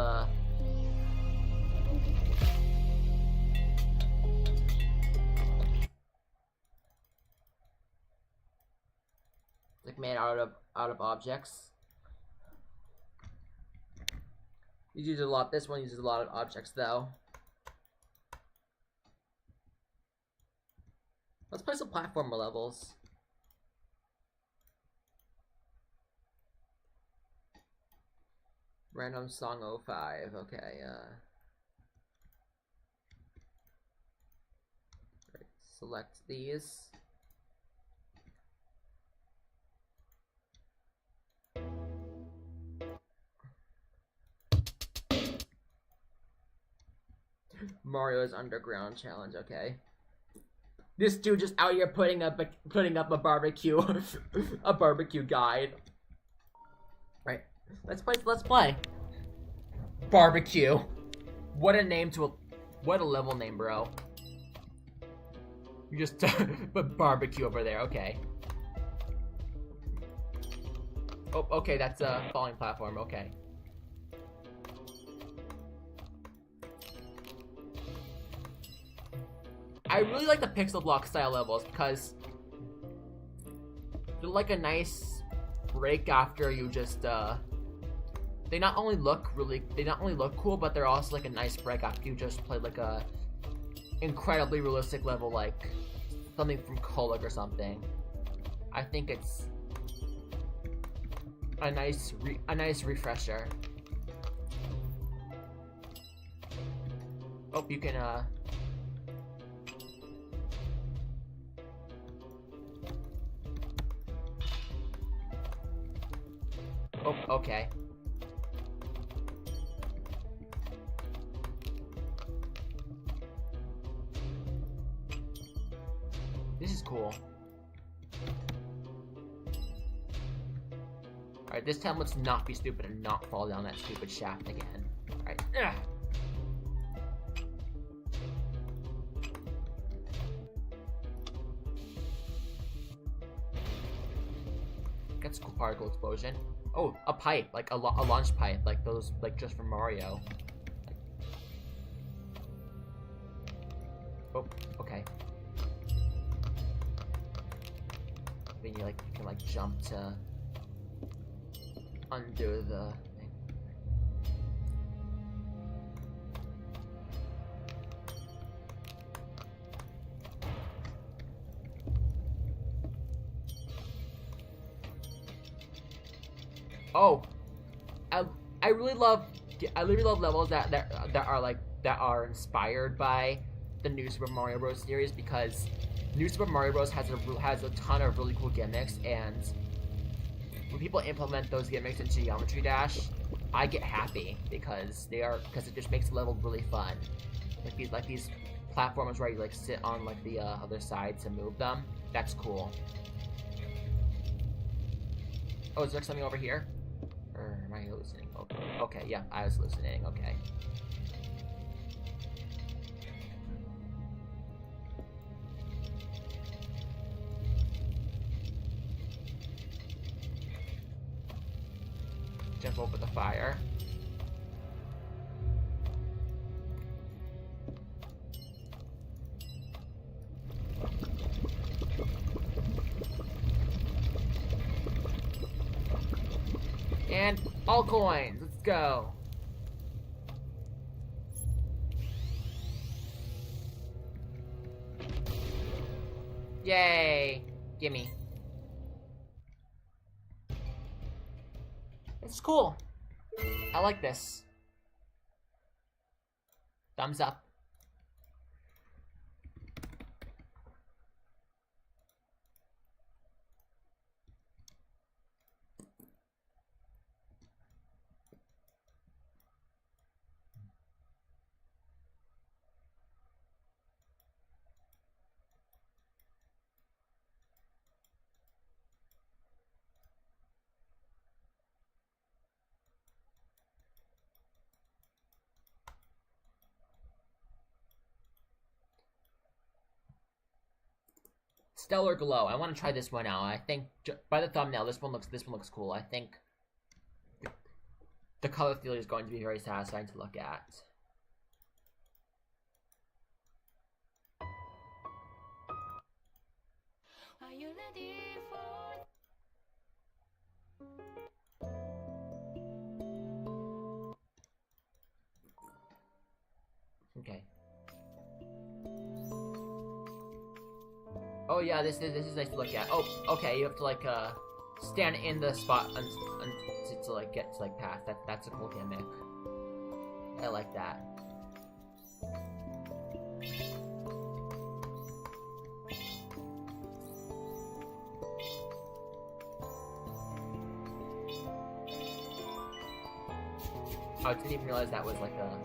like made out of objects. These use a lot. This one uses a lot of objects though. Let's play some platformer levels. Random song 05. Okay. Right, select these. Mario's Underground Challenge. Okay. This dude just out here putting up a barbecue, a barbecue guide. Right. Let's play. Barbecue. What a name what a level name, bro. You just put barbecue over there. Okay. Oh, okay. That's a falling platform. Okay. I really like the pixel block style levels because they're like a nice break after you just they not only look cool, but they're also like a nice break after you just played like a incredibly realistic level like something from Kolik or something. I think it's a nice refresher. Oh, you can oh, okay. This is cool. Alright, this time let's not be stupid and not fall down that stupid shaft again. Alright. That's a cool particle explosion. Oh, a pipe, like a launch pipe, like those, like just from Mario. Oh, okay. Then you can like jump to undo the thing. Oh, I really love levels that are inspired by the New Super Mario Bros. Series, because New Super Mario Bros. has a ton of really cool gimmicks, and when people implement those gimmicks into Geometry Dash, I get happy because it just makes the level really fun. Like these platformers where you like sit on like the other side to move them. That's cool. Oh, is there something over here? Or am I hallucinating? Okay, yeah, I was hallucinating. Okay. Jump over the fire. And all coins. Let's go. Yay! Gimme. This is cool. I like this. Thumbs up. Stellar Glow. I want to try this one out. I think by the thumbnail, this one looks cool. I think the color theory is going to be very satisfying to look at. Are you ready for? Okay. Oh yeah, this is nice to look at. Oh, okay, you have to like stand in the spot to like get to like pass. That's a cool gimmick. I like that. I didn't even realize that was like a.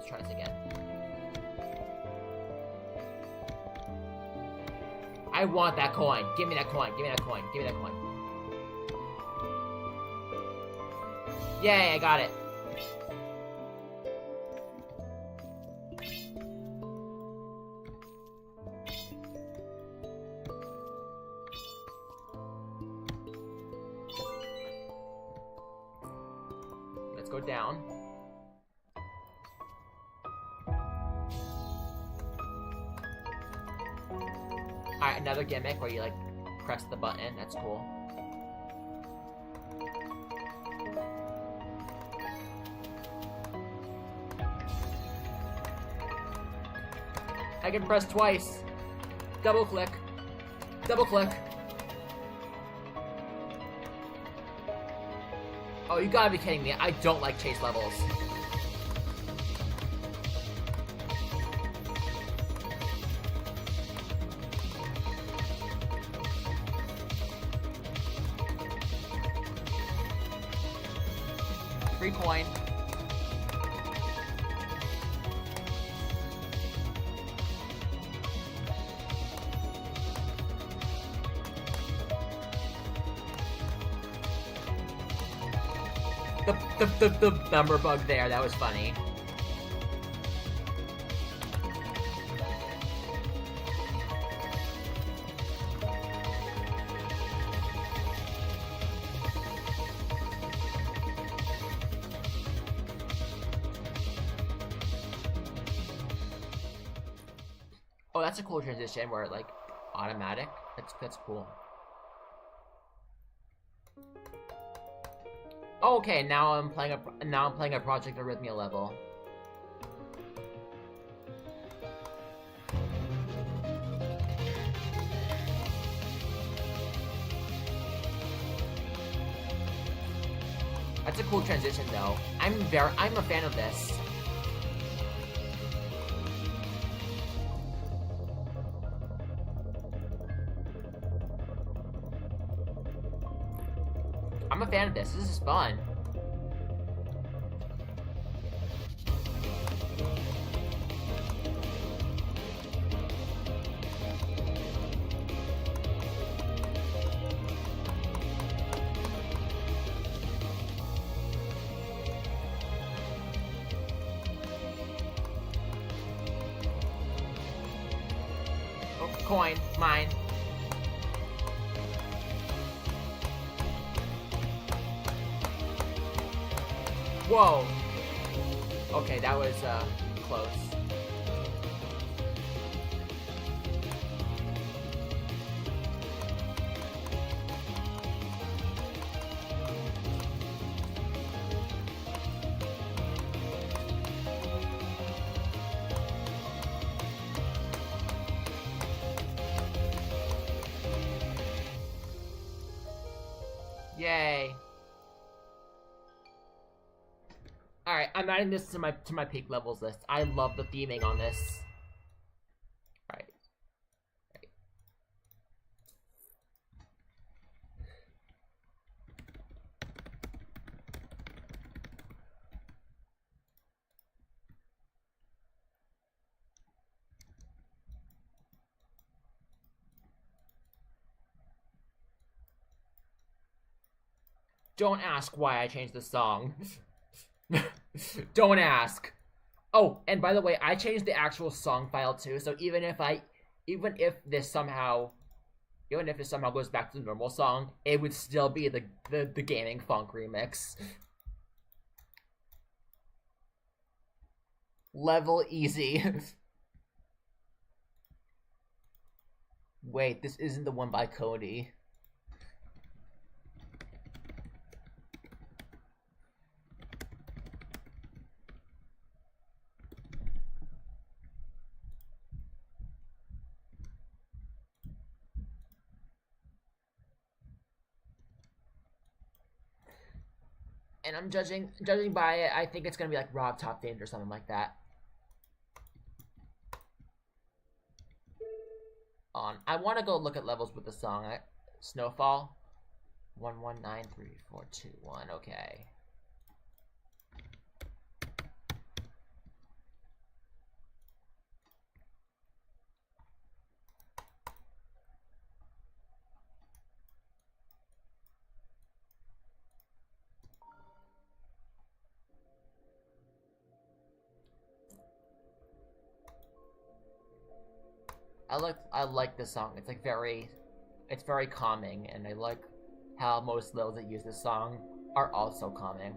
Try this again. I want that coin. Give me that coin. Give me that coin. Give me that coin. Yay, I got it. Let's go down. Alright, another gimmick where you like press the button. That's cool. I can press twice. Double click. Double click. Oh, you gotta be kidding me. I don't like chase levels. Free coin. The number bug there, that was funny. Oh, that's a cool transition where it like automatic. That's cool. Oh, okay, now I'm playing a Project Arrhythmia level. That's a cool transition though. I'm a fan of this. I'm a fan of this. This is fun. Oh, coin, mine. Whoa! Okay, that was, close. Alright, I'm adding this to my peak levels list. I love the theming on this. Alright. Don't ask why I changed the song. Don't ask. Oh, and by the way, I changed the actual song file too, so even if this somehow goes back to the normal song, it would still be the gaming funk remix. Level easy. Wait, this isn't the one by Cody. And I'm judging by it, I think it's gonna be like Rob Top themed or something like that. I want to go look at levels with the song. Snowfall. 119341. Okay. I like this song. It's like it's very calming, and I like how most levels that use this song are also calming.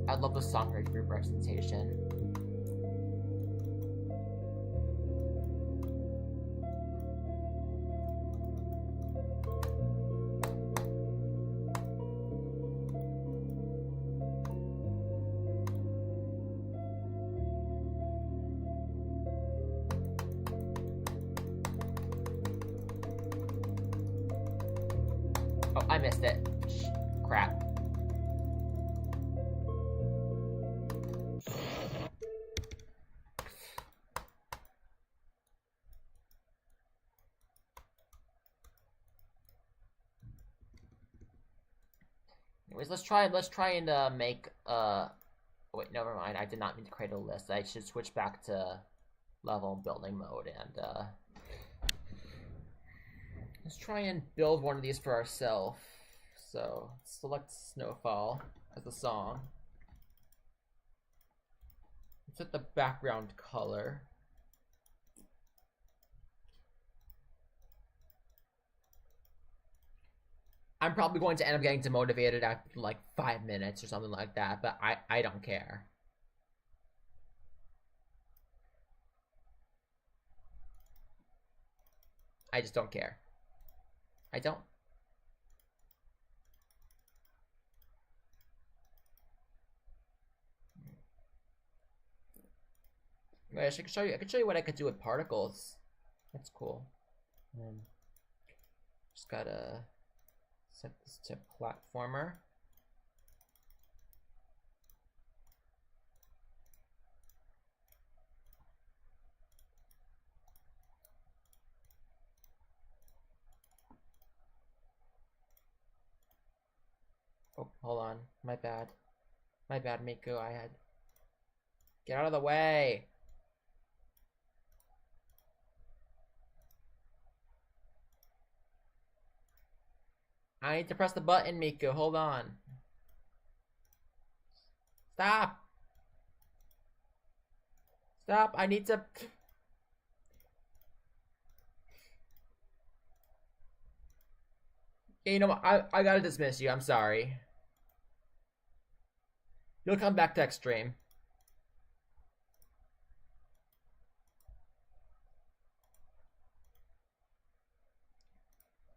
I love the song representation. Oh, I missed it. Crap. Anyways, let's try and make wait, never mind. I did not mean to create a list. I should switch back to level building mode and let's try and build one of these for ourselves. So select Snowfall as the song. Set the background color. I'm probably going to end up getting demotivated after like 5 minutes or something like that, but I don't care. I just don't care. I don't. Wait, I could show you. I could show you what I could do with particles. That's cool. Just gotta set this to platformer. Oh, hold on. My bad. My bad, Miku. I had. Get out of the way! I need to press the button, Miku. Hold on. Stop! Stop! I need to. You know what? I gotta dismiss you. I'm sorry. You'll come back to Extreme.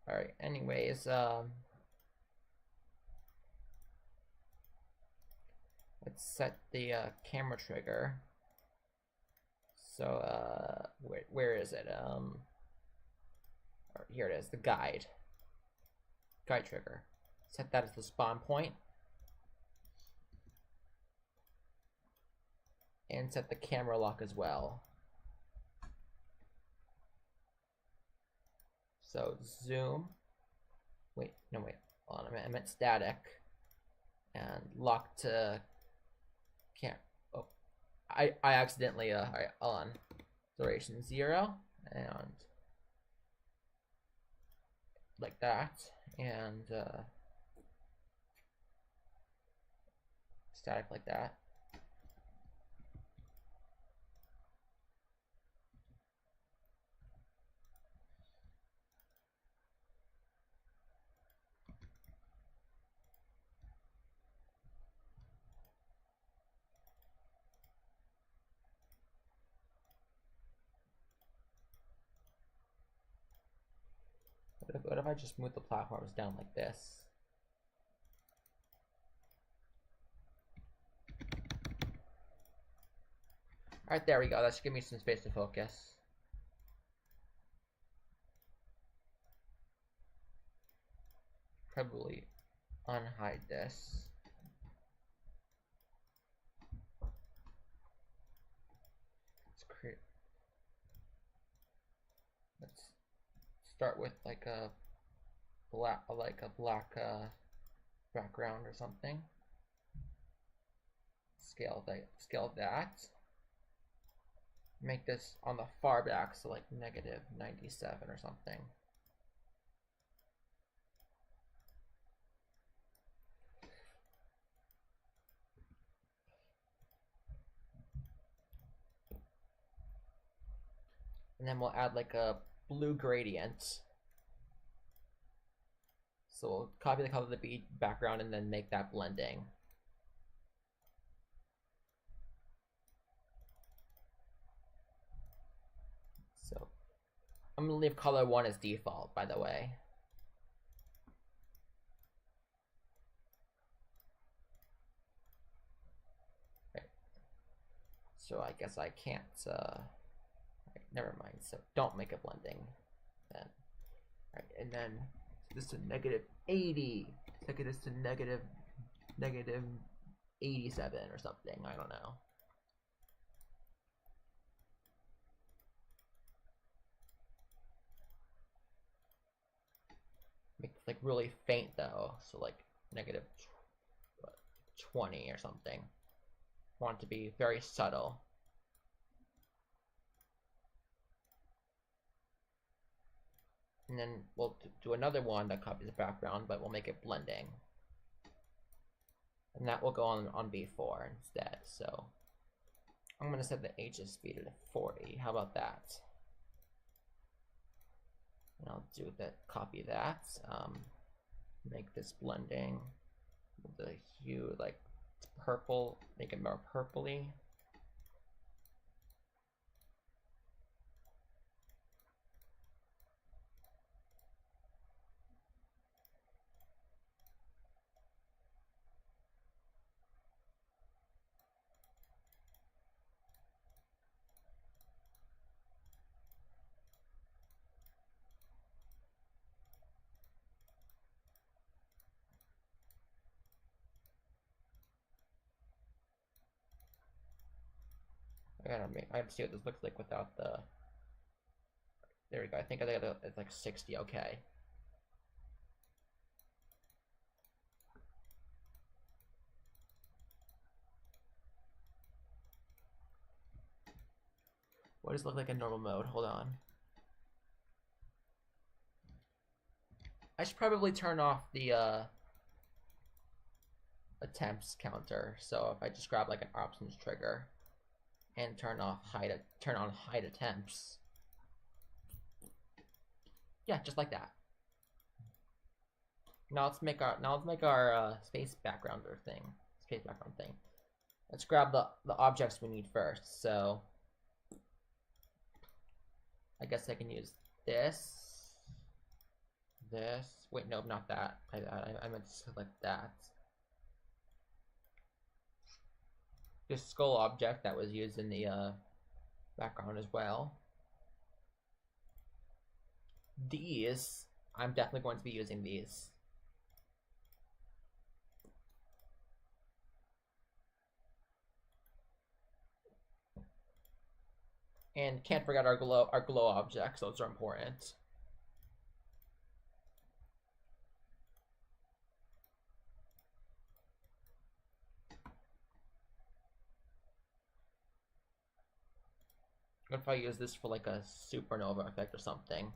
Alright, anyways, let's set the camera trigger. So where is it? Here it is, the guide trigger. Set that as the spawn point. and set the camera lock as well. So zoom. Wait, hold on. I meant static. And lock to cam. Oh, I accidentally alright, on duration 0 and like that, and static like that. What if I just move the platforms down like this? Alright, there we go. That should give me some space to focus. Probably unhide this. Let's start with like a black background or something. Scale that. Make this on the far back, so like -97 or something. And then we'll add like a blue gradient. So we'll copy the color of the background and then make that blending. So I'm gonna leave color 1 as default, by the way. Right. So I guess I can't, right, never mind. So don't make a blending then. Right, and then this to -80. Take this to -87 or something. I don't know. Make it like really faint though, so like -20 or something. Want it to be very subtle. And then we'll do another one that copies the background, but we'll make it blending. And that will go on B4 instead. So I'm going to set the H's speed to 40. How about that? And I'll do that, copy that. Make this blending with the hue like purple, make it more purpley. I gotta see what this looks like without the. There we go. I think it's like 60. Okay. What does it look like in normal mode? Hold on. I should probably turn off the attempts counter. So if I just grab like an options trigger and turn on hide attempts. Yeah, just like that. Now let's make our space background thing. Let's grab the objects we need first. So I guess I can use this. Wait, no, not that. I meant to select that. This skull object that was used in the background as well. These, I'm definitely going to be using these. And can't forget our glow objects, those are important. If I use this for like a supernova effect or something,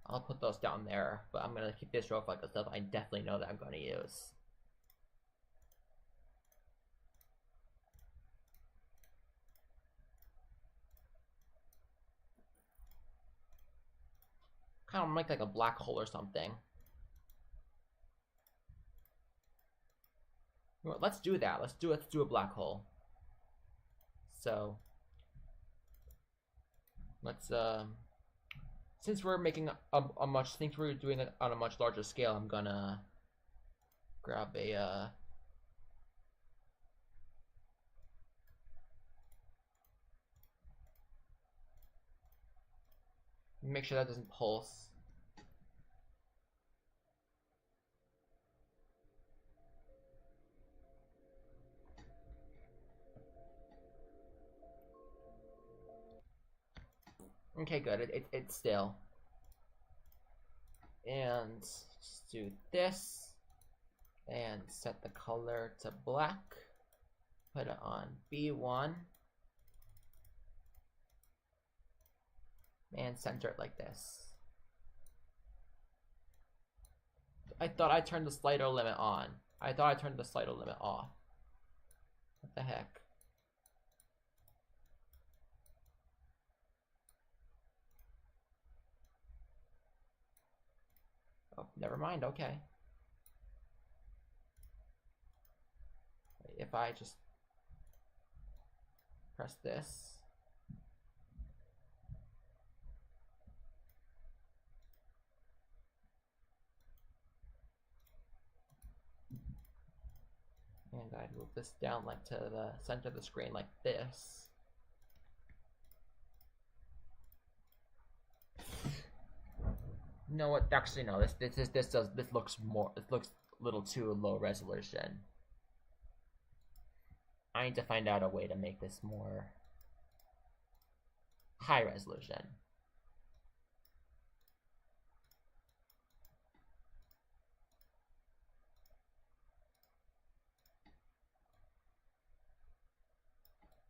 I'll put those down there, but I'm gonna keep this row for like the stuff I definitely know that I'm gonna use. Kind of make like a black hole or something. Well, let's do that. Let's do a black hole. So let's since we're making since we're doing it on a much larger scale, I'm gonna grab a make sure that doesn't pulse. Okay, good. It's still. And just do this and set the color to black. Put it on B1 and center it like this. I thought I turned the slider limit on. I thought I turned the slider limit off. What the heck? Oh, never mind, okay. If I just press this. And I move this down like to the center of the screen like this. You know what? Actually, no. This looks a little too low resolution. I need to find out a way to make this more high resolution.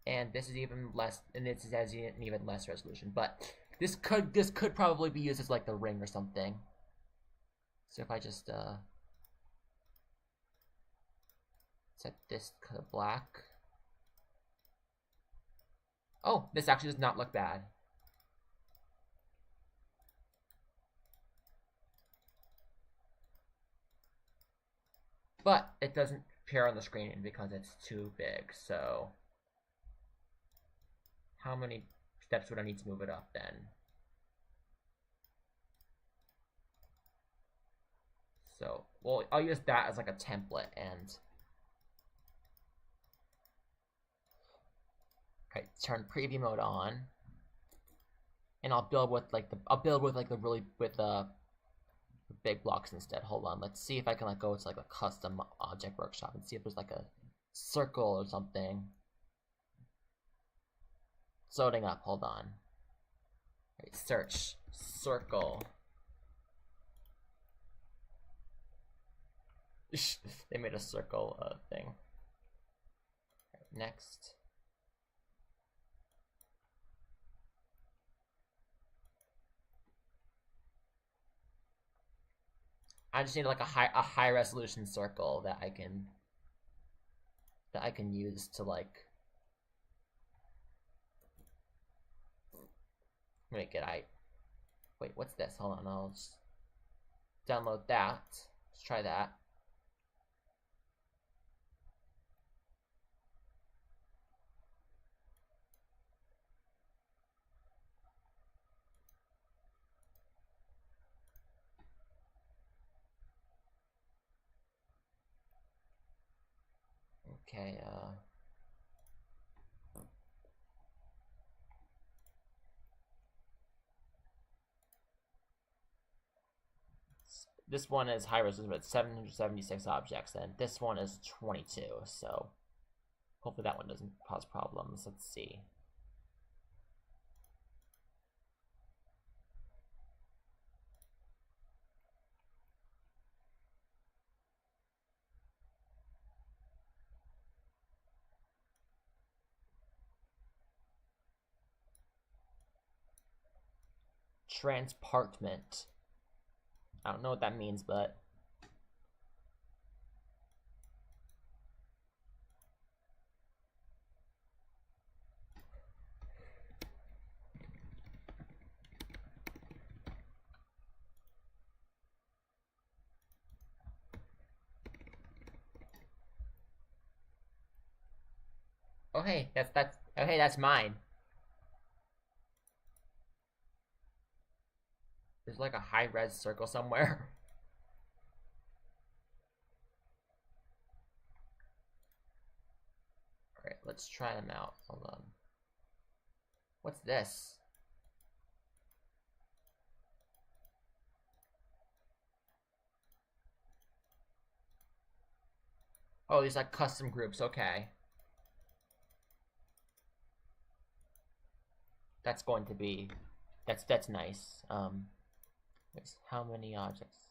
And this is even less, and this has an even less resolution. But this could probably be used as like the ring or something. So if I just set this to black. Oh, this actually does not look bad. But it doesn't appear on the screen because it's too big, so how many steps would I need to move it up then? So, well, I'll use that as like a template and okay, turn preview mode on, and I'll build with like the big blocks instead. Hold on, let's see if I can like go to like a custom object workshop and see if there's like a circle or something. It's loading up. Hold on. Right, search circle. They made a circle thing. Right, next. I just need like a high resolution circle that I can use to like make it. Wait, what's this? Hold on, I'll just download that. Let's try that. Okay, this one is high resolution, but 776 objects, and this one is 22, so hopefully that one doesn't cause problems. Let's see. Transpartment. I don't know what that means, but... Oh hey, that's mine. There's like a high-res circle somewhere. Alright, let's try them out. Hold on. What's this? Oh, these like custom groups, okay. That's going to be... That's nice. How many objects?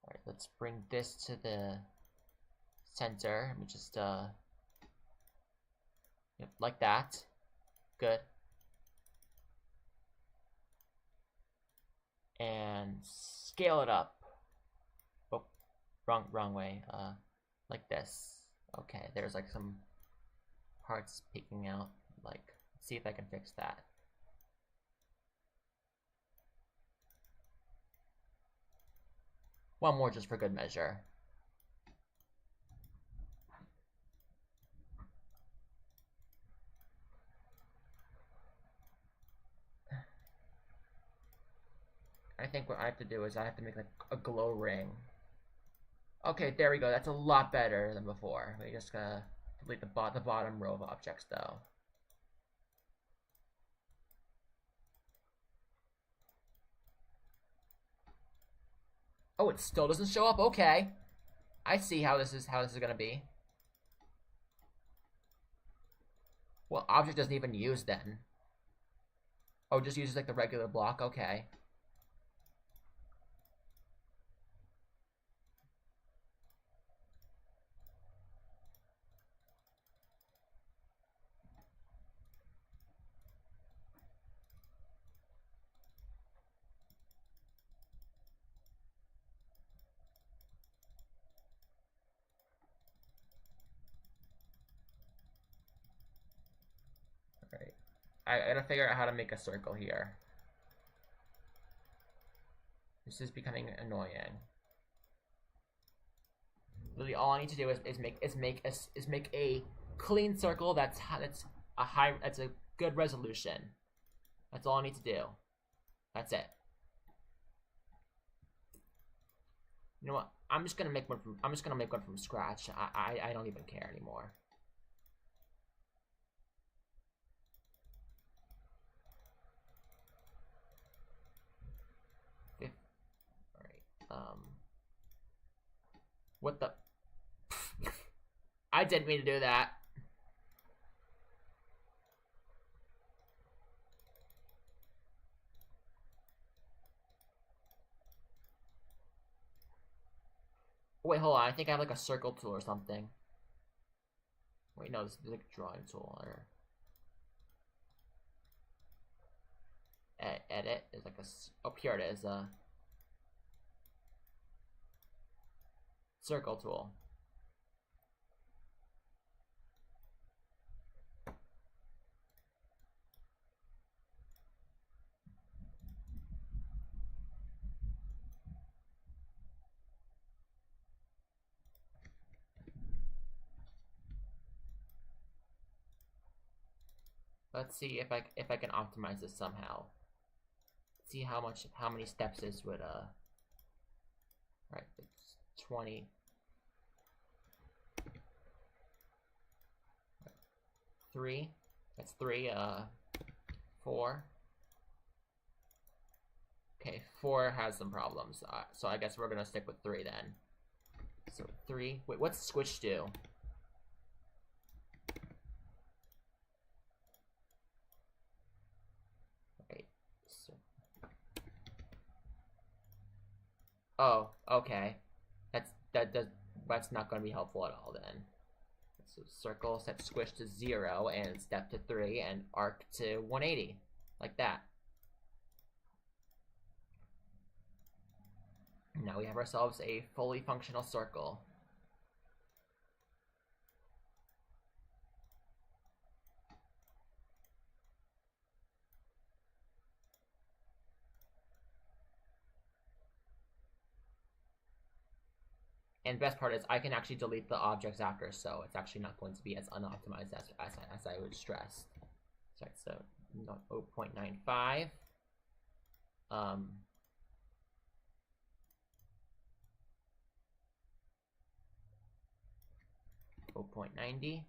Alright, let's bring this to the center. Let me just, yep, like that. Good. And scale it up. Oh, wrong way. Like this. Okay, there's like some parts peeking out. Like, see if I can fix that. One more just for good measure. I think what I have to do is I have to make like a glow ring. Okay, there we go. That's a lot better than before. We just gotta delete the bottom row of objects though. Oh, it still doesn't show up. Okay, I see how this is gonna be. Well, object doesn't even use then. Oh, just uses like the regular block. Okay. Alright. I gotta figure out how to make a circle here. This is becoming annoying. Literally, all I need to do is make a clean circle that's a good resolution. That's all I need to do. That's it. You know what? I'm just gonna make one from scratch. I don't even care anymore. Alright. What the? I didn't mean to do that. Wait, hold on. I think I have like a circle tool or something. Wait, no, this is like a drawing tool. Or... Edit is like a... Oh, here it is. Circle tool. Let's see if I can optimize this somehow. See how many steps this would right, it's 20. 3. That's 3, 4. Okay, 4 has some problems. So I guess we're gonna stick with 3 then. So 3. Wait, what's switch do? Wait. So... Oh, okay. That's not gonna be helpful at all then. So circle set squish to 0 and step to 3 and arc to 180. Like that. Now we have ourselves a fully functional circle. And the best part is I can actually delete the objects after, so it's actually not going to be as unoptimized as I would stress. Sorry, so 0.95. 0.90.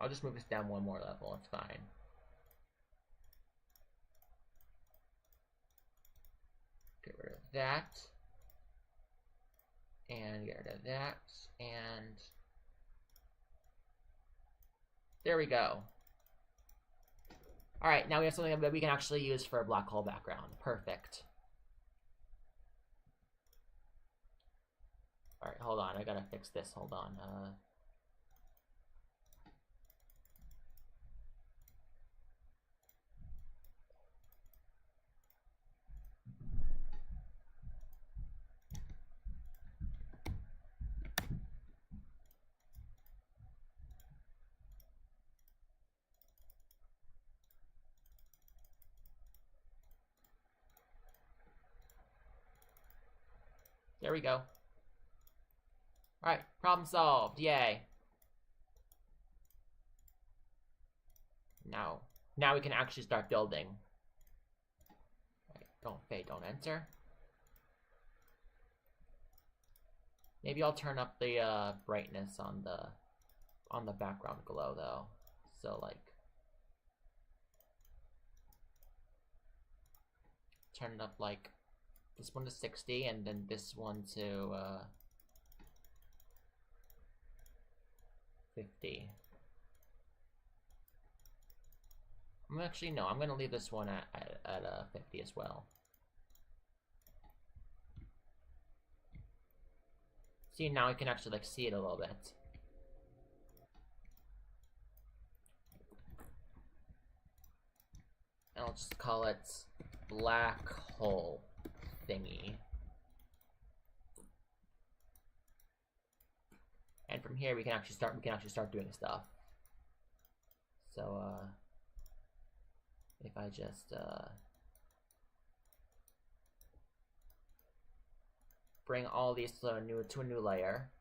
I'll just move this down one more level, it's fine. Get rid of that. And get rid of that. And there we go. Alright, now we have something that we can actually use for a black hole background. Perfect. Alright, hold on, I gotta fix this, hold on. There we go. Alright, problem solved, yay. Now we can actually start building. Right, don't fade, don't enter. Maybe I'll turn up the brightness on the background glow though. So like turn it up like this one to 60 and then this one to 50. Actually, no, I'm gonna leave this one at 50 as well. See, now I can actually like see it a little bit. And I'll just call it black hole thingy. And from here we can actually start doing stuff. So if I just bring all these to a new layer.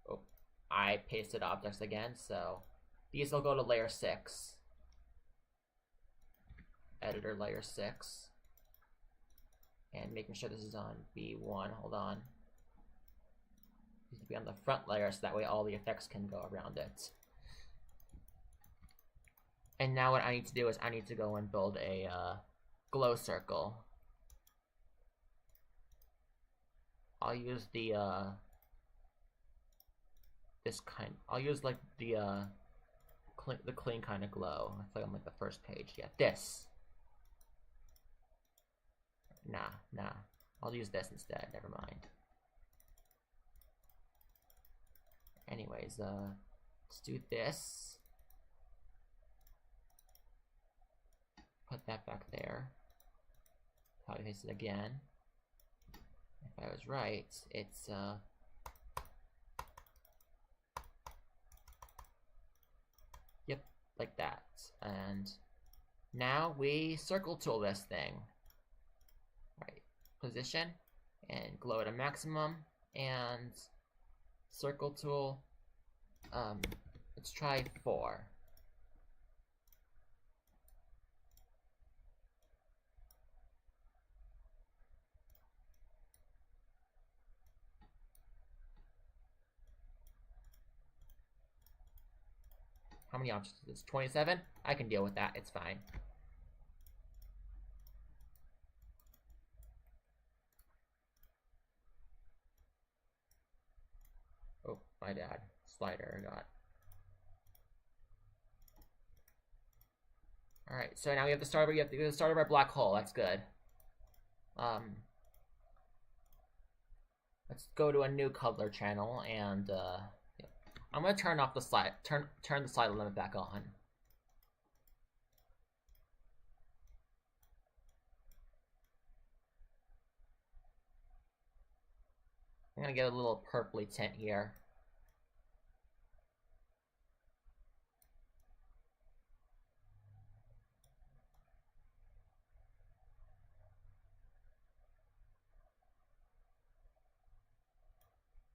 Oh, I pasted objects again, so these will go to layer 6. Editor layer 6. And making sure this is on B1, hold on. It needs to be on the front layer so that way all the effects can go around it. And now what I need to do is I need to go and build a glow circle. I'll use the I'll use like the clean kind of glow. I feel like I'm like the first page. Yeah, this. Nah. I'll use this instead. Never mind. Anyways, let's do this. Put that back there. Copy paste it again. If I was right, it's yep, like that. And now we circle tool this thing. Right, position and glow at a maximum and circle tool. Let's try 4. How many objects is this? 27? I can deal with that, it's fine. My bad. Slider I got. Alright, so now we have the start of our black hole. That's good. Let's go to a new color channel and yeah. I'm gonna turn off the slide turn the slide limit back on. I'm gonna get a little purpley tint here.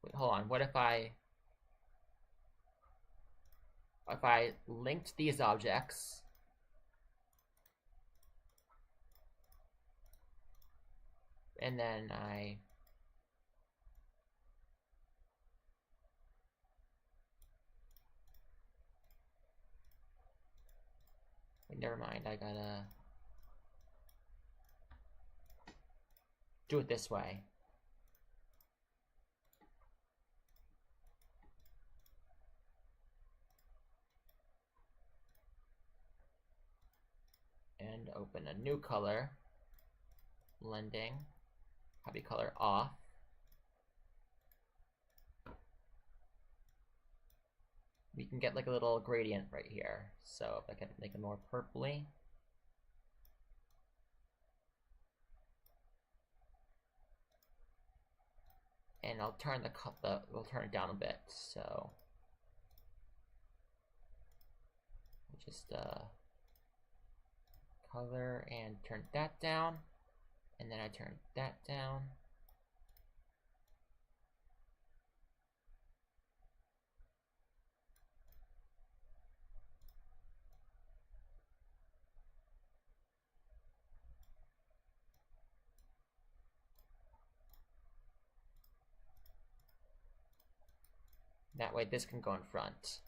Wait, hold on. What if I linked these objects and then wait, never mind, I gotta do it this way. And open a new color, blending, copy color off. We can get like a little gradient right here. So if I can make it more purpley. And I'll turn we'll turn it down a bit. So just color and turn that down, and then I turn that down. That way this can go in front.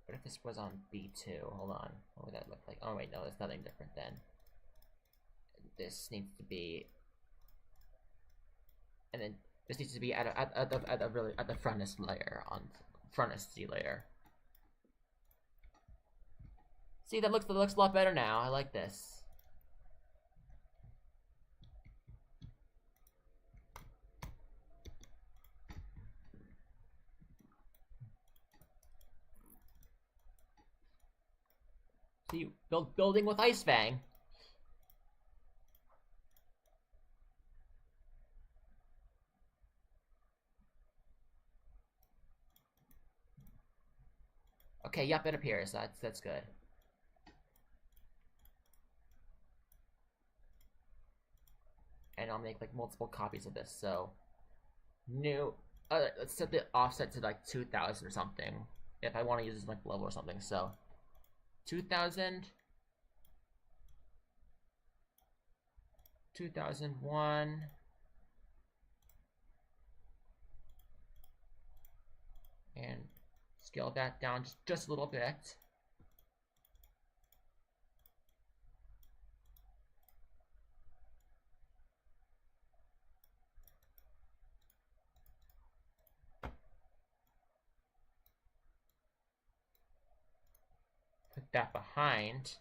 What if this was on B2? Hold on. What would that look like? Oh wait, no, there's nothing different then. This needs to be, and then this needs to be at the frontest layer, on frontest Z layer. See, that looks a lot better now. I like this. See, building with Ice Fang. Okay, yep, it appears. That's good. And I'll make like multiple copies of this. So new. Let's set the offset to like 2000 or something. If I want to use this like level or something. So 2000, 2001, and scale that down just a little bit. Put that behind.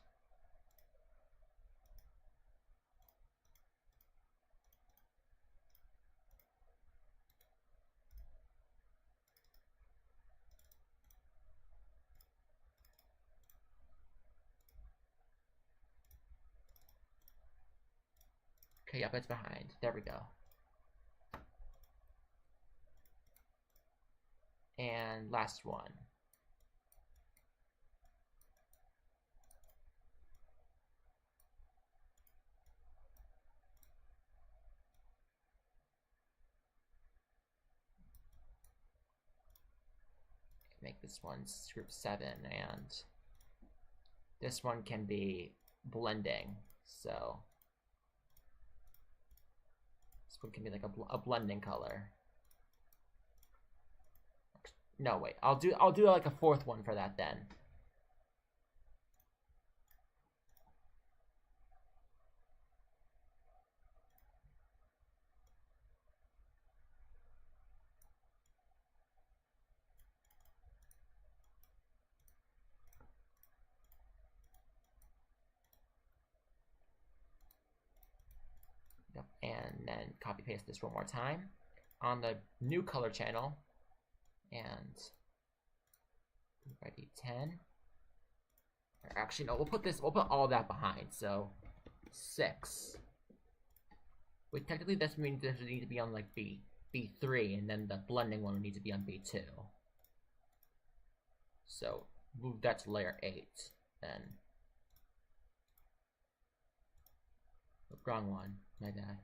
Okay, yep, it's behind. There we go. And last one. Make this one group 7, and this one can be blending. So this one can be like a blending color. No, wait. I'll do like a 4th one for that then. And then copy paste this one more time on the new color channel, and by D10. Actually, no, we'll put all that behind. So 6. Wait, technically this means this would need to be on like B3, and then the blending one would need to be on B2. So move that to layer 8, then. Wrong one, my bad.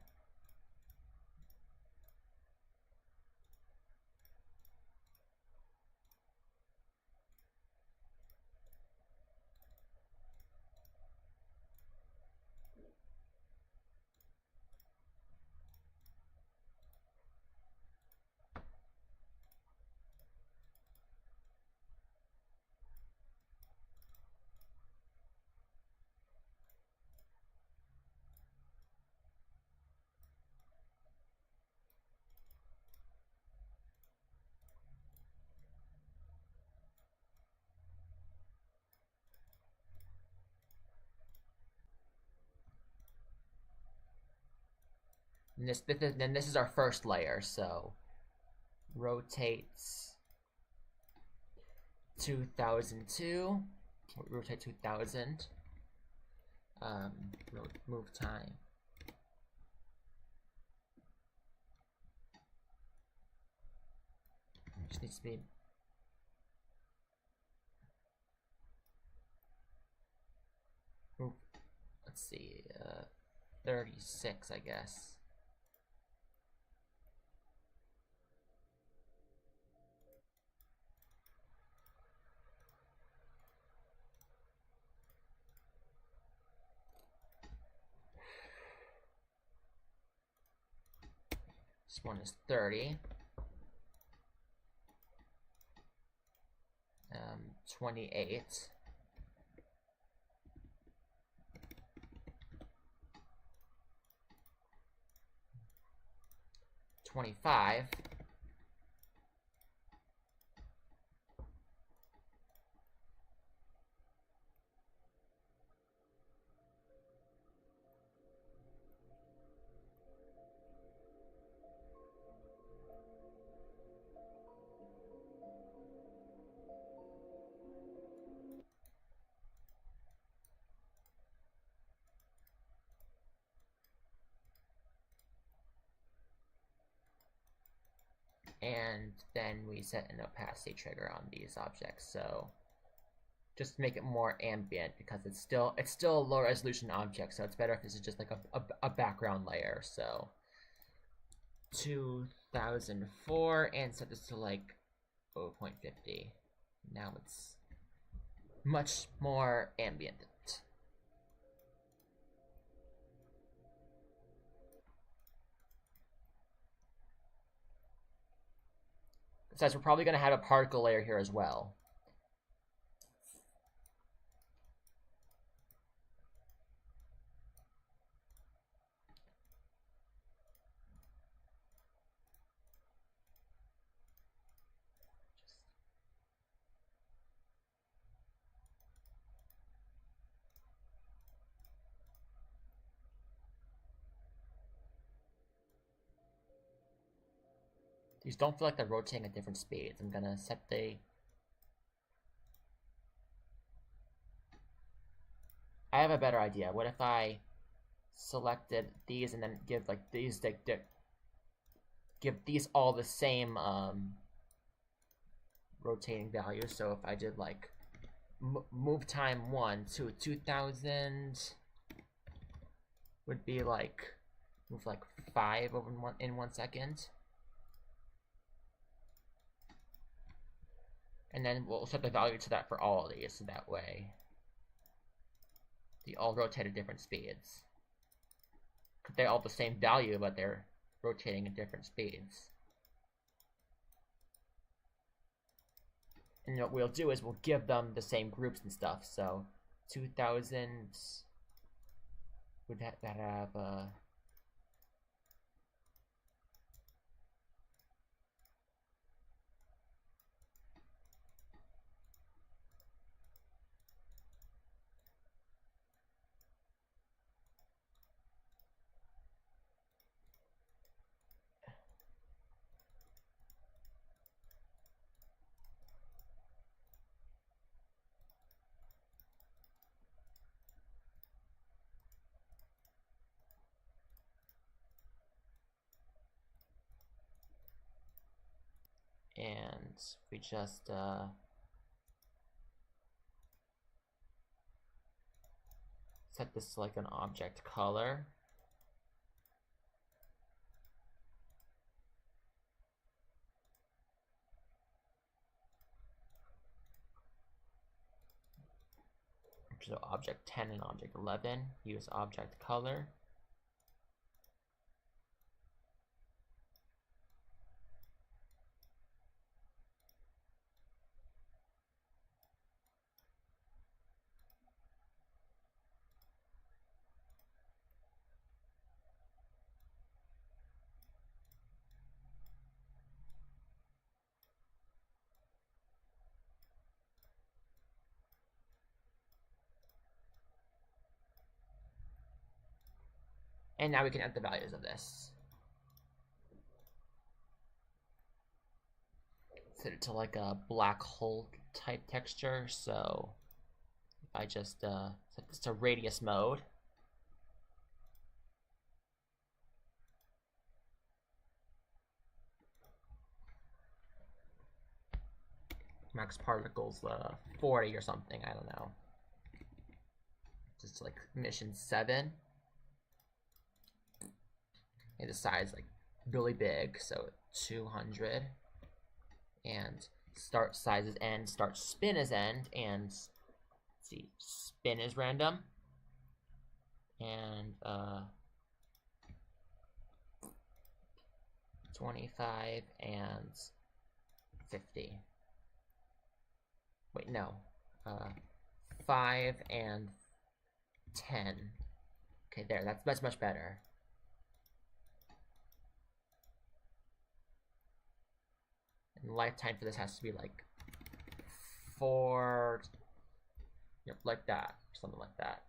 And this is our first layer, so rotates 2002, rotate 2000, move time. Just needs to be move, let's see, 36, I guess. This one is 30. 28. 25. And then we set an opacity trigger on these objects, so just to make it more ambient, because it's still a low resolution object, so it's better if this is just like a background layer. So 2004, and set this to like 0.50. Now it's much more ambient. Besides, we're probably going to have a particle layer here as well. These don't feel like they're rotating at different speeds. I'm gonna set the... I have a better idea. What if I selected these and then give like these give these all the same rotating values? So if I did like move time 1 to 2000 would be like move like 5 over in 1 second. And then we'll set the value to that for all of these, so that way they all rotate at different speeds. They're all the same value, but they're rotating at different speeds. And what we'll do is we'll give them the same groups and stuff. So 2000 would that have and we just set this to like an object color. So object 10 and object 11, use object color. And now we can add the values of this. Set it to like a black hole type texture. So if I just set this to radius mode, max particles 40 or something, I don't know. Just like mission 7. And the size like really big, so 200. And start size is end, start spin is end, and let's see, spin is random. And 25 and 50. Wait, no. 5 and 10. Okay, there, that's much better. And lifetime for this has to be like 4, yep, like that, something like that.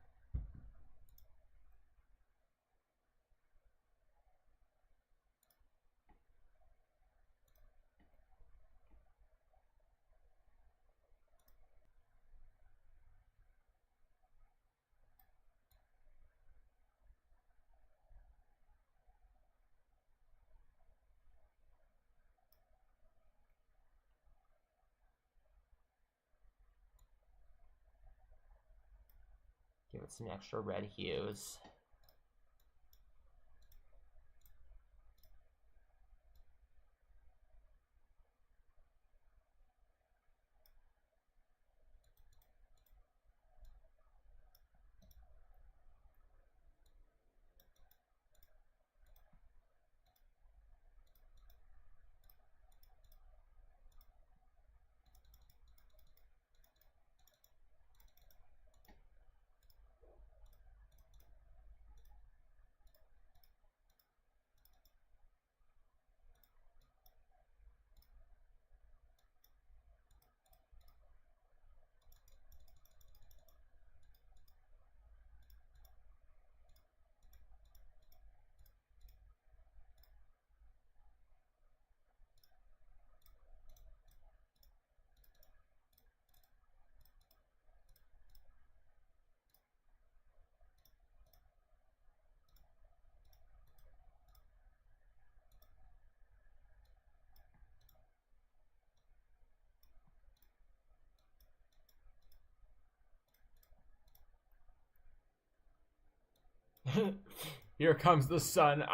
Give it some extra red hues. Here comes the sun.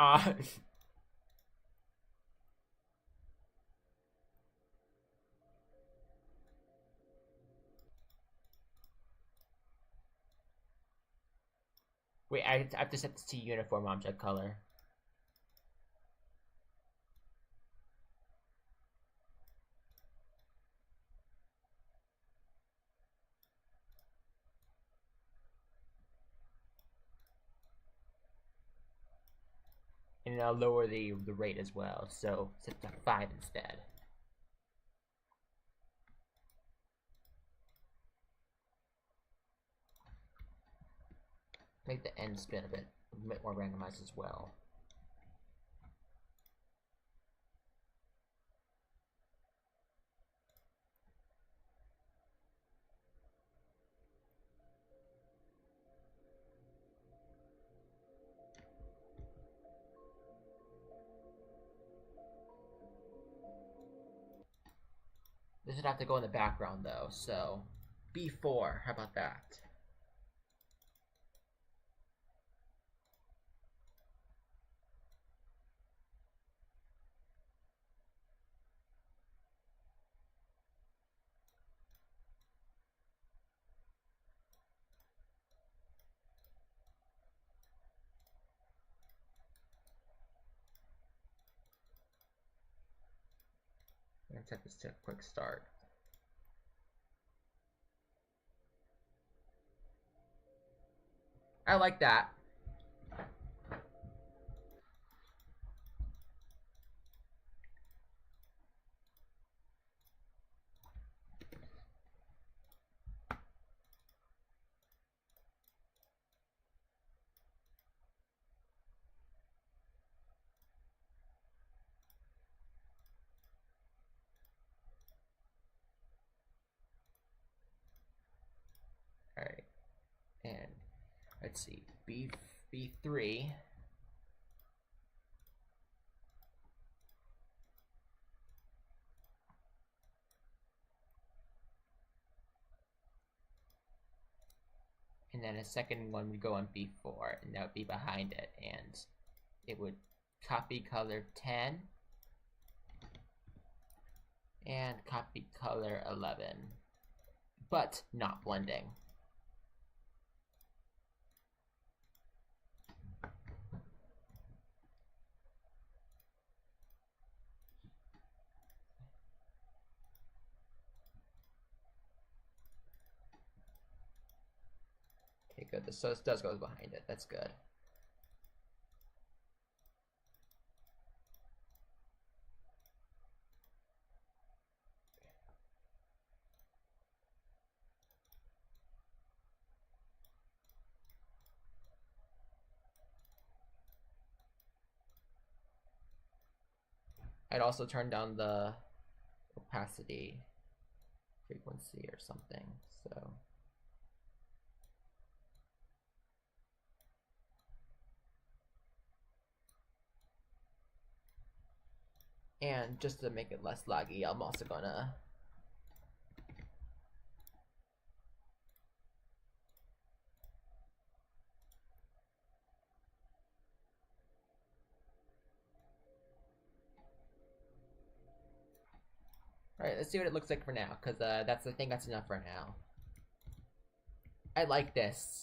Wait, I have to set this to uniform object color. And I'll lower the rate as well, so set to 5 instead. Make the end spin a bit more randomized as well. doesn't have to go in the background though, so B4, how about that? Let's set this to a quick start. I like that. All right, and let's see, B3. And then a second one would go on B4, and that would be behind it, and it would copy color 10 and copy color 11, but not blending. Okay, good. So this does go behind it. That's good. I'd also turn down the opacity frequency or something, so. And just to make it less laggy, I'm also gonna Alright, let's see what it looks like for now, because I think that's enough for now. I like this.